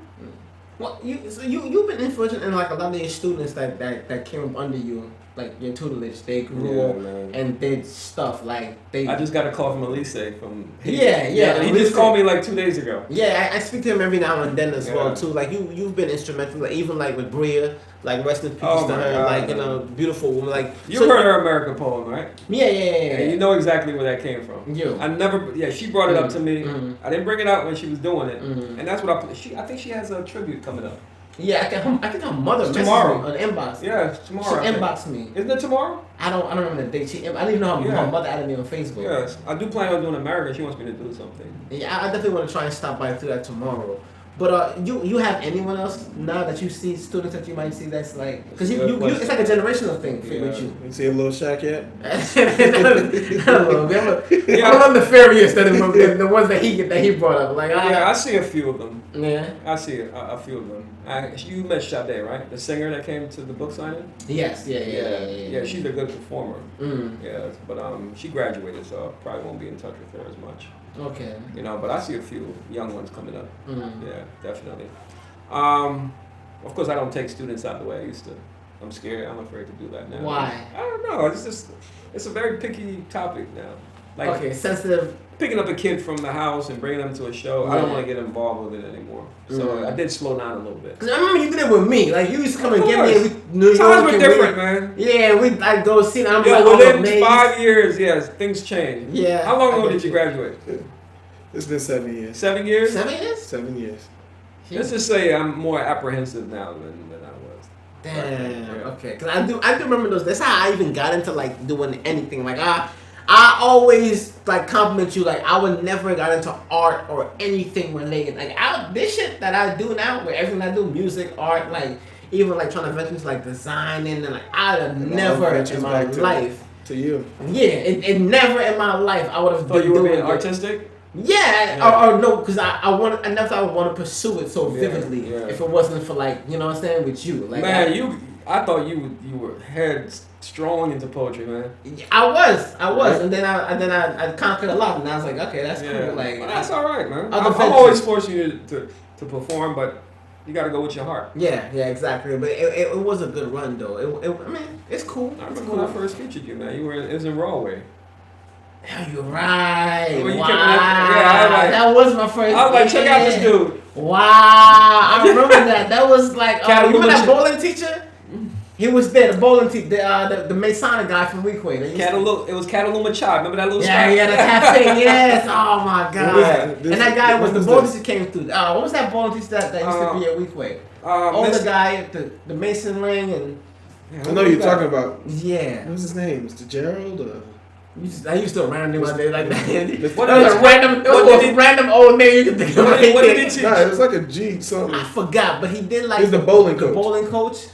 Well, you've been influential in like a lot of your students that came up under you, like your tutelage. They grew up and did stuff like they. I just got a call from Elise from. He just Elise. called me like 2 days ago. Yeah, I speak to him every now and then as well too. Like you've been instrumental. Like even like with Bria, like rest in peace to her. God, like you know, beautiful woman. Like you heard her American poem, right? Yeah. And you know exactly where that came from. You. I never. Yeah, she brought it up to me. I didn't bring it out when she was doing it, and that's what I think she has a tribute coming up. Yeah, I think her mother messaged tomorrow me on the inbox. Yeah, it's tomorrow. She inboxed me. Isn't it tomorrow? I don't remember the date. I don't even know how her mother added me on Facebook. Yes, I do plan on doing America. She wants me to do something. Yeah, I definitely want to try and stop by and do that tomorrow. But you have anyone else now that you see students that you might see that's like because you it's like a generational thing with you. You see a little Shaq yet? I don't know. I'm nefarious than the ones that he brought up. Like I see a few of them. Yeah, I see a few of them. You met Sade, right? The singer that came to the book signing. Yes, yeah. She's a good performer. Mm. Yeah, but she graduated, so I probably won't be in touch with her as much. Okay. You know, but I see a few young ones coming up. Mm. Yeah, definitely. Of course, I don't take students out the way I used to. I'm scared. I'm afraid to do that now. Why? I don't know. It's a very picky topic now. Like, okay, sensitive. Picking up a kid from the house and bringing them to a show, I don't want to get involved with it anymore. So I did slow down a little bit. Cause I remember you did it with me. Like you used to come and get me. And we New York. Times were different, man. Yeah, we like go see. I'm Yeah, like, within 5 years, yes, things changed. Yeah. How long ago did you graduate? It's been 7 years. 7 years? 7 years? 7 years. Let's just say I'm more apprehensive now than I was. Damn. Yeah. Okay. Cause I do remember those. That's how I even got into like doing anything. Like I always like compliment you. Like I would never got into art or anything related. Like this shit that I do now, where everything I do, music, art, like even like trying to venture into like designing and like I'd have never in my life. To you. Yeah, it never in my life I would have been you were doing being it. artistic? Yeah, or no, because I never thought I would want to pursue it so vividly if it wasn't for like, you know what I'm saying, with you. Like Man, I thought you were head strong into poetry, man. I was, right. and then I conquered a lot, and I was like, okay, that's cool. Like well, that's all right, man. I'm ventures. always forcing you to perform, but you got to go with your heart. Yeah, exactly. But it was a good run though. I mean, it's cool. I remember when I first featured you, man. It was in Rawway. Yeah, you're right. When you wow. came I was like, that was my first. I was like, check out this dude. Wow, I remember that. That was like, you remember that bowling teacher? He was there, the bowling teacher, the Masonic guy from Weequay. It was Cataluma Chai. Remember that little Yeah, spot? yeah, the cafe, yes. Oh my God. And that guy was the bowling teacher came through. What was that bowling teacher that used to be at Weequay? The guy at the Mason ring and. I know you're talking about. Yeah. What's his name? Mr. Gerald? I used to random one day like that. It What was a random old name you could think of. What did he teach? Nah, it was like a G something. I forgot, but he did like. He's the bowling coach. The bowling coach.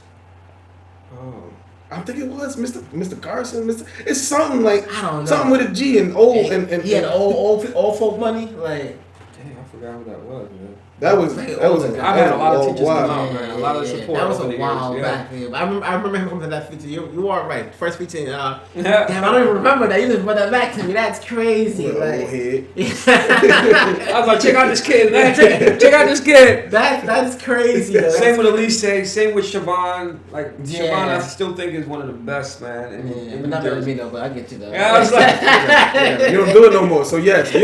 Oh, I think it was Mr. Carson. It's something like I don't know. something with a G and old and he had old folk money like. Dang, I forgot who that was, man. That was I've had a lot of teachers come out, man. A lot of support. That was over a the while years, back. Yeah. I remember him coming to that feature. You are right. First feature. Damn, Yeah. I don't even remember that. You just brought that back to me. That's crazy. old Like, head. I was like, check out this kid, man. Check out this kid. That's crazy. Though. Same with Elise, same with Siobhan. Like Yeah. Siobhan, I still think is one of the best, man. But not better than me though. But I get you though. Yeah, I was like, Yeah, you don't do it no more. So yes,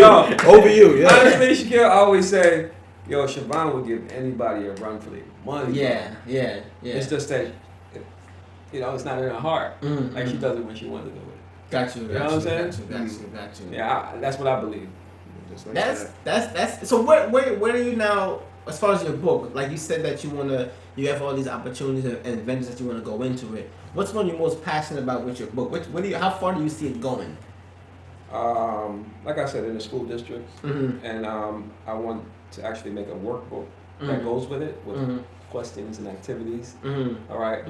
over you. Yeah. honestly, Shaquille, I always say, yo, Siobhan would give anybody a run for their money. Yeah. It's just that, it's not in her heart. Mm-hmm. Like she does it when she wants to do it. Got you. You know what I'm saying? Got you. Yeah, that's what I believe. Just like That's so. Where are you now as far as your book? Like you said that you have all these opportunities and ventures that you want to go into it. What's one you're most passionate about with your book? How far do you see it going? Like I said, in the school districts, and I want to actually make a workbook that goes with it, with questions and activities. All right,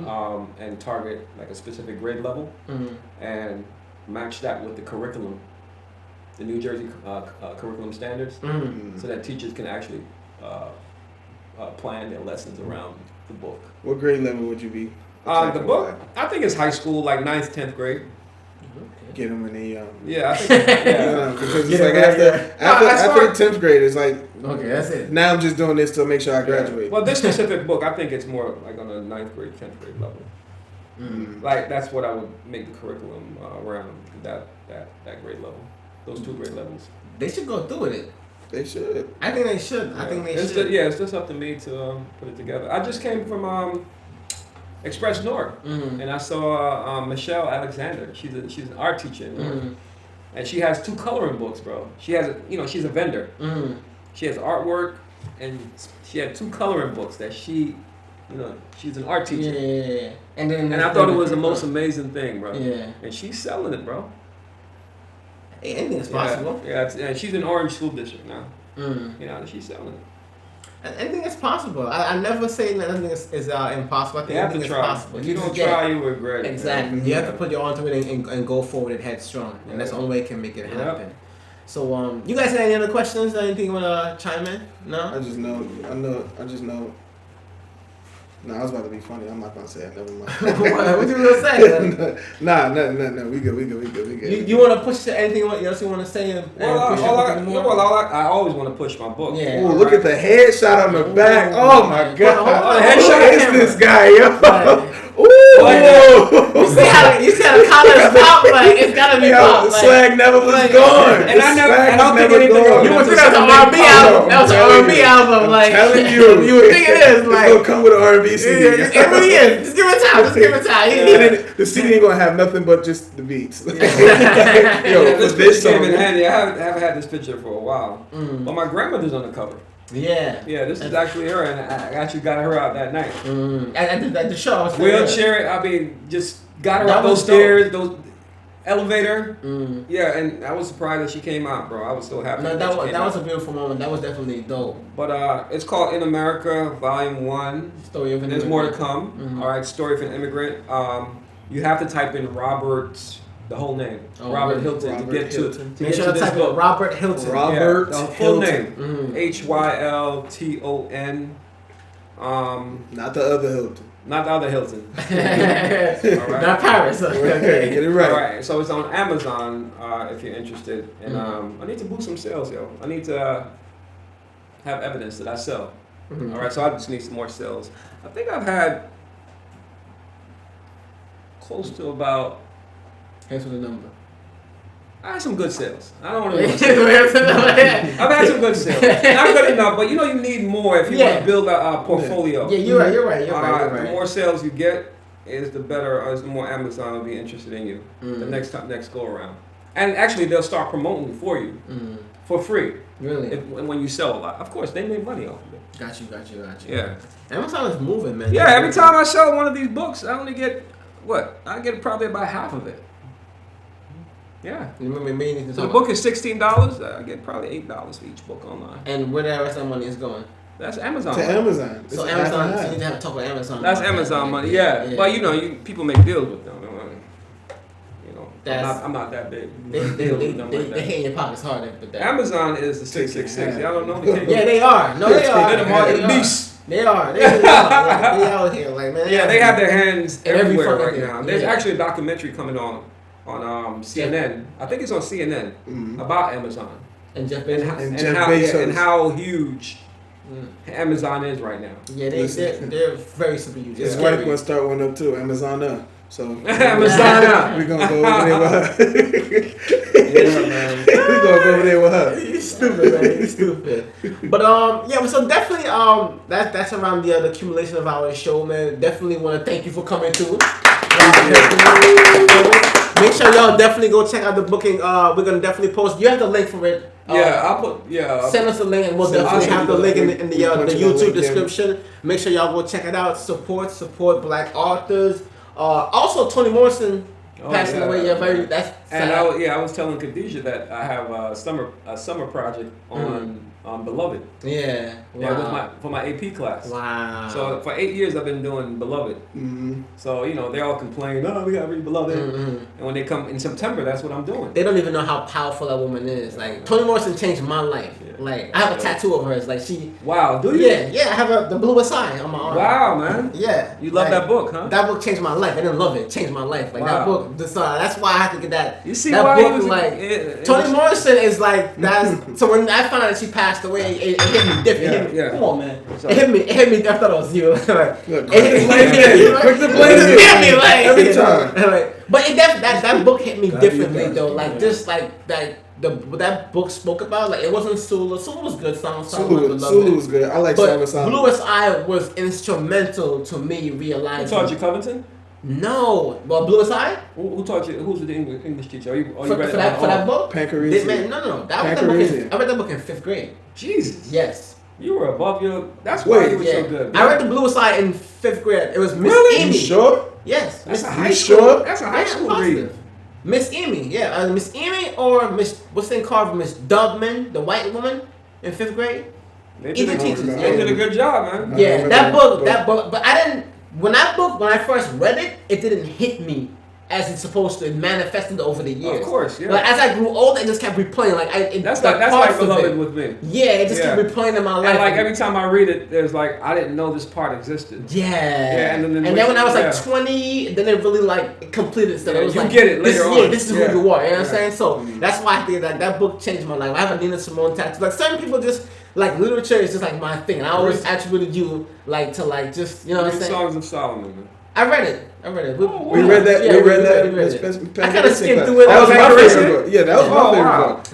and target like a specific grade level, and match that with the curriculum, the New Jersey curriculum standards, so that teachers can actually plan their lessons around the book. What grade level would you be? The book, I think it's high school, like 9th, 10th grade. Get them in the Yeah, I think, yeah. because it's like after the 10th grade, it's like Okay, that's it. now I'm just doing this to make sure I graduate. Well, this specific book, I think it's more like on a 9th grade, 10th grade level. Like that's what I would make the curriculum around that grade level, those 2 grade levels. They should go through with it. They should. I think they should. I think they should. It's just up to me to put it together. I just came from Express Newark, and I saw Michelle Alexander. She's an art teacher in Newark, and she has 2 coloring books, bro. She has she's a vendor. She has artwork, and she had 2 coloring books that she's an art teacher. Yeah. And I thought it was the most amazing thing, bro. Yeah. And she's selling it, bro. Hey, anything is possible. Yeah, and she's in Orange School District now. She's selling it. Anything is possible. I never say that anything is impossible. I think anything is possible. If you don't try, you regret it. Exactly. You have to put your arm to it and go forward and headstrong. And that's the only way it can make it happen. So, you guys have any other questions? Anything you want to chime in? No? I just know. No, I was about to be funny. I'm not going to say it. Never mind. What you going to say? Nah. We good. You want to push to anything else you want to say? I always want to push my book. Yeah. Ooh, look at the headshot on the back. Oh, my God. The headshot is this guy, yo? Right. Ooh. You see how the collars pop? Like, it's got to be pop. The swag never was gone. And I don't think anything of You would think that was an R&B album. That was an R&B album. Like, telling you. You would think it is. Like, it's going to come with an R&B CD. It really is. Just give it time. The CD ain't going to have nothing but just the beats. This picture came in handy. I haven't had this picture for a while. But my grandmother's on the cover. Yeah. Yeah, this is actually her, and I actually got her out that night. At the show, I was Wheelchair, I mean, just got her That up those was stairs, those elevator. Yeah, and I was surprised that she came out, bro. I was so happy. No, that was a beautiful moment. That was definitely dope. But it's called In America, Volume 1. Story of an There's Immigrant. more to come. All right, Story of an Immigrant. You have to type in Robert, the whole name, Robert Hilton, Robert to get Hilton. to Make get sure to to this type in book. Robert Hilton. Robert The full Hilton. name, Hylton. Not the other Hilton. Not the other Hilton. Not Paris. Okay, get it right. All right, so it's on Amazon if you're interested. And I need to boost some sales, yo. I need to have evidence that I sell. All right, so I just need some more sales. I think I've had close to about. Here's the number. I had some good sales. I don't want to. I've had some good sales. Not good enough, but you need more if you want to build a portfolio. Yeah, you're right. The more sales you get, is the better. Is the more Amazon will be interested in you the next go around. And actually, they'll start promoting for you for free. Really? When you sell a lot, of course, they make money off of it. Got you. Yeah. Amazon is moving, man. Yeah. Every time I sell one of these books, I only get what? I get probably about half of it. Yeah. You remember me? So the book is $16. I get probably $8 for each book online. And where the rest of that money is going? That's Amazon. To Amazon. So It's Amazon, half and so you half. need to have a talk with Amazon. That's about Amazon that. money. Yeah. But people make deals with them. I'm not that big. They hit in your pockets harder, but that. Amazon is the 666. Y'all don't know the Yeah, they are. No, they are. They're the market beast. They are. They out here, like man. Yeah, they have their hands In every everywhere fucking right thing. now. There's Yeah. actually a documentary coming on CNN. I think it's on CNN about Amazon And Jeff and, Bezos. Jeff Bezos. and how huge Amazon is right now. Yeah, they're very super huge. His It's wife scary. gonna start one up too, Amazon. So Amazon. we gonna go over there with her. Yeah, man. We gonna go over there with her. He's stupid, man. He's stupid. But so definitely that's around the accumulation of our show, man. Definitely want to thank you for coming through. Make sure y'all definitely go check out the booking. We're gonna definitely post. You have the link for it. Send us a link, and we'll definitely have the link in the YouTube description. Make sure y'all go check it out. Support Black authors. Also, Toni Morrison passing away. Yeah, that's sad. And I was telling Khadijah that I have a summer project on Beloved. Yeah. Wow. Yeah, for my AP class. Wow. So for 8 years I've been doing Beloved. So they all complain, we gotta read Beloved. And when they come in September, that's what I'm doing. They don't even know how powerful that woman is. Like Toni Morrison changed my life. Yeah. Like I have a tattoo of hers. Like she. Wow, do you? Yeah. I have the bluest eye on my arm. Wow, man. Yeah. You love that book, huh? That book changed my life. I didn't love it. It changed my life. Like that Wow. book. That's why I had to get that. You see that why book, he was like Toni Morrison is like that's. So when I found out that she passed away, it hit me different. Yeah. Come on, man. So- It hit me. I thought it was you. Like, Look, it hit me. quick to blame you. It hit me like Every time. But that book hit me differently though. Like just like that. What that book spoke about, like it wasn't Sula. Sula was good. Sulu was good. I like But Summer. Bluest Eye was instrumental to me Who realizing. taught you Covington? No, well, Bluest Eye Who taught you? Who's the English teacher? Are you for read that book. Pancarese. Man, no. I read that book in 5th grade. Jesus. Yes. You were above your. That's why you were so good. I read the Bluest Eye in 5th grade. It was Miss Really? Amy. You sure? Yes. That's a Miss- high You school. sure? That's a high school read. Miss Amy, yeah, Miss Amy or Miss what's the name called Miss Dubman, the white woman in 5th grade. They Either did, teachers, they did a good job, man. Yeah, remember that book, but I didn't. When I first read it, it didn't hit me as it's supposed to. It manifested over the years. Of course, yeah. But as I grew older, it just kept replaying. That's like like parts of Beloved it. with me. Yeah, it just kept replaying in my life. And like every time I read it, there's like I didn't know this part existed. Yeah. Yeah, and then when I was like yeah. 20, then it really like completed stuff. Yeah, It was you like, get it later on. Yeah, this is Yeah. who you are. You know what I'm Yeah. saying? So that's why I think that book changed my life. I have a Nina Simone tattoo. Like certain people just like literature is just like my thing. And I always attributed you like to like just what I'm Read saying. Songs of Solomon, man. I read it. We read that. Yeah, we read that. We read it. Pancarese I kind of skimmed class. through it. That was my Pancarese? favorite book. Yeah, that was my Oh, favorite wow. book.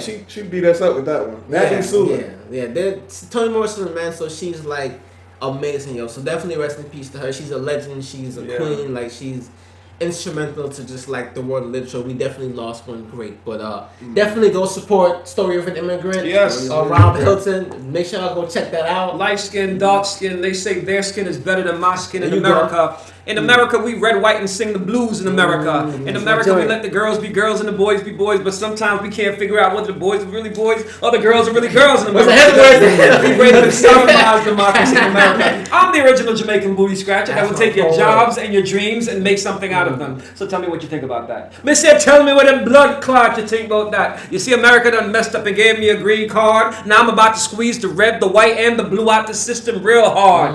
Yeah. She beat us up with that one. That and Sula. Yeah. Toni Morrison, man. So she's like amazing, yo. So definitely rest in peace to her. She's a legend. She's a queen. Like she's, instrumental to just like the world of literature. We definitely lost one great, but definitely go support Story of an Immigrant. Yes. Rob Hylton. Make sure y'all go check that out. Light skin, dark skin. They say their skin is better than my skin in America. In America, we red, white, and sing the blues in America. In America, we let the girls be girls and the boys be boys, but sometimes we can't figure out whether the boys are really boys or the girls are really girls in America. We raised in civilized democracy in America. I'm the original Jamaican booty scratcher that will take your jobs and your dreams and make something out of them. So tell me what you think about that. Mister, tell me what a blood clot you think about that. You see, America done messed up and gave me a green card. Now I'm about to squeeze the red, the white, and the blue out the system real hard.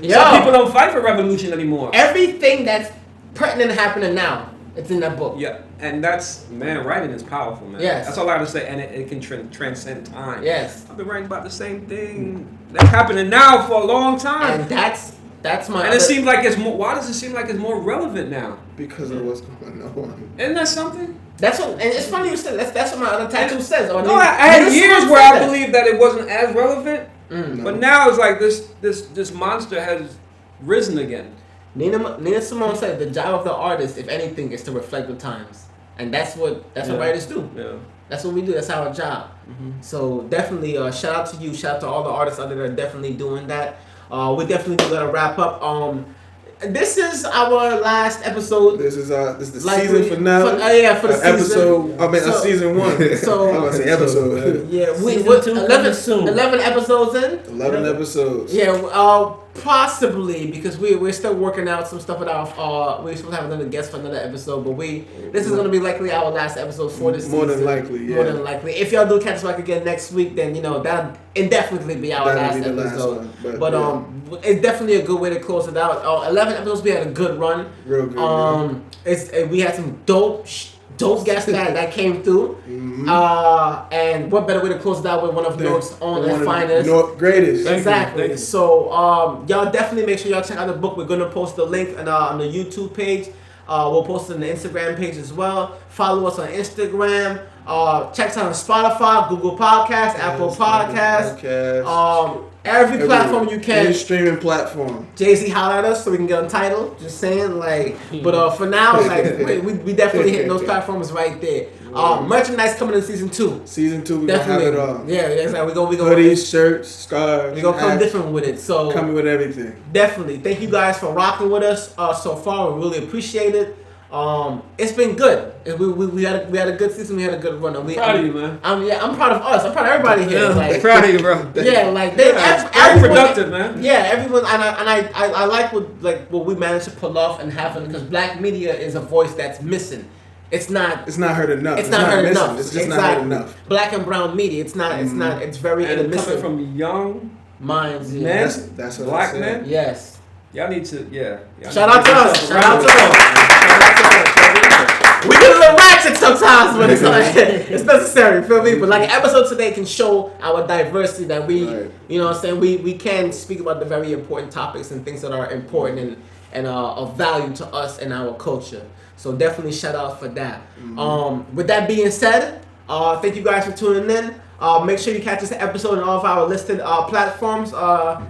Yo. Some people don't fight for revolution anymore. Everything that's pertinent happening now, it's in that book. Yeah, and that's, man, writing is powerful, man. Yes. That's all I have to say, and it can transcend time. Yes. I've been writing about the same thing that's happening now for a long time. And that's my. And it seems like it's more. Why does it seem like it's more relevant now? Because of what's going on. Isn't that something? That's what, and it's funny you said that's what my other tattoo says. No, I had years where I believed that it wasn't as relevant, but now it's like this monster has risen again. Nina Simone said the job of the artist, if anything, is to reflect the times, and that's what writers do. Yeah. That's what we do. That's our job. Mm-hmm. So definitely, shout out to you. Shout out to all the artists out there that are definitely doing that. We definitely gotta wrap up. This is our last episode. This is the season finale. For the season. Episode. Season 1. So I was say episode. Yeah, we 11 episodes in. 11 episodes. Yeah, possibly because we're still working out some stuff with our. We're supposed to have another guest for another episode, but this is gonna be likely our last episode for this season. More than likely, yeah. More than likely. If y'all do catch us back again next week, then that'll indefinitely be our last episode. But it's definitely a good way to close it out. 11 episodes, we had a good run. Real good. We had some dope guests that came through. Mm-hmm. And what better way to close it out with one of Newark's own and finest. Newark greatest. Exactly. Thank you. So y'all definitely make sure y'all check out the book. We're gonna post the link on the YouTube page. We'll post it on the Instagram page as well. Follow us on Instagram. Check us out on Spotify, Google Podcasts, Apple Podcasts. Every platform you can. Any streaming platform. Jay-Z holler at us so we can get a title. Just saying, but for now, we definitely hitting those platforms right there. Merchandise coming in season 2. Season 2, we gonna have it all. Yeah, exactly. We gonna hoodies, shirts, scarves. We gonna come different with it. So coming with everything. Definitely. Thank you guys for rocking with us so far. We really appreciate it. It's been good. We had a good season. We had a good run. Proud of you, man. I'm proud of us. I'm proud of everybody here. Yeah, proud of you, bro. Yeah, very productive, man. Yeah, everyone, and I like what we managed to pull off and happen because black media is a voice that's missing. It's not heard enough. It's not heard enough. It's just not heard enough. Black and brown media. It's not. It's very intimate. Coming from young minds. Yeah. Men. That's what black men. Yes. Y'all need to. Shout out to us. Shout out to us. We get a little ratchet sometimes, but it's necessary. Feel me? But like an episode today can show our diversity that we, we can speak about the very important topics and things that are important and of value to us and our culture. So definitely shout out for that. Mm-hmm. With that being said, thank you guys for tuning in. Make sure you catch this episode on all of our listed platforms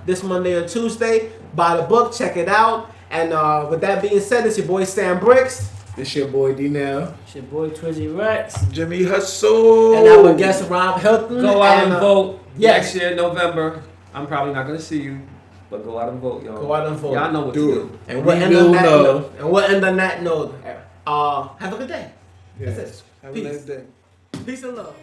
this Monday or Tuesday. Buy the book, check it out. And with that being said, it's your boy Sam Bricks. It's your boy D-Now. It's your boy Twizzy Rex. Jimmy Hustle. And our guest Rob Hylton. Go out and vote. Next year, November. I'm probably not going to see you. But go out and vote, y'all. Go out and vote. Y'all know what to do. And we'll end on that note. Have a good day. Yes. Have a nice day. Peace and love.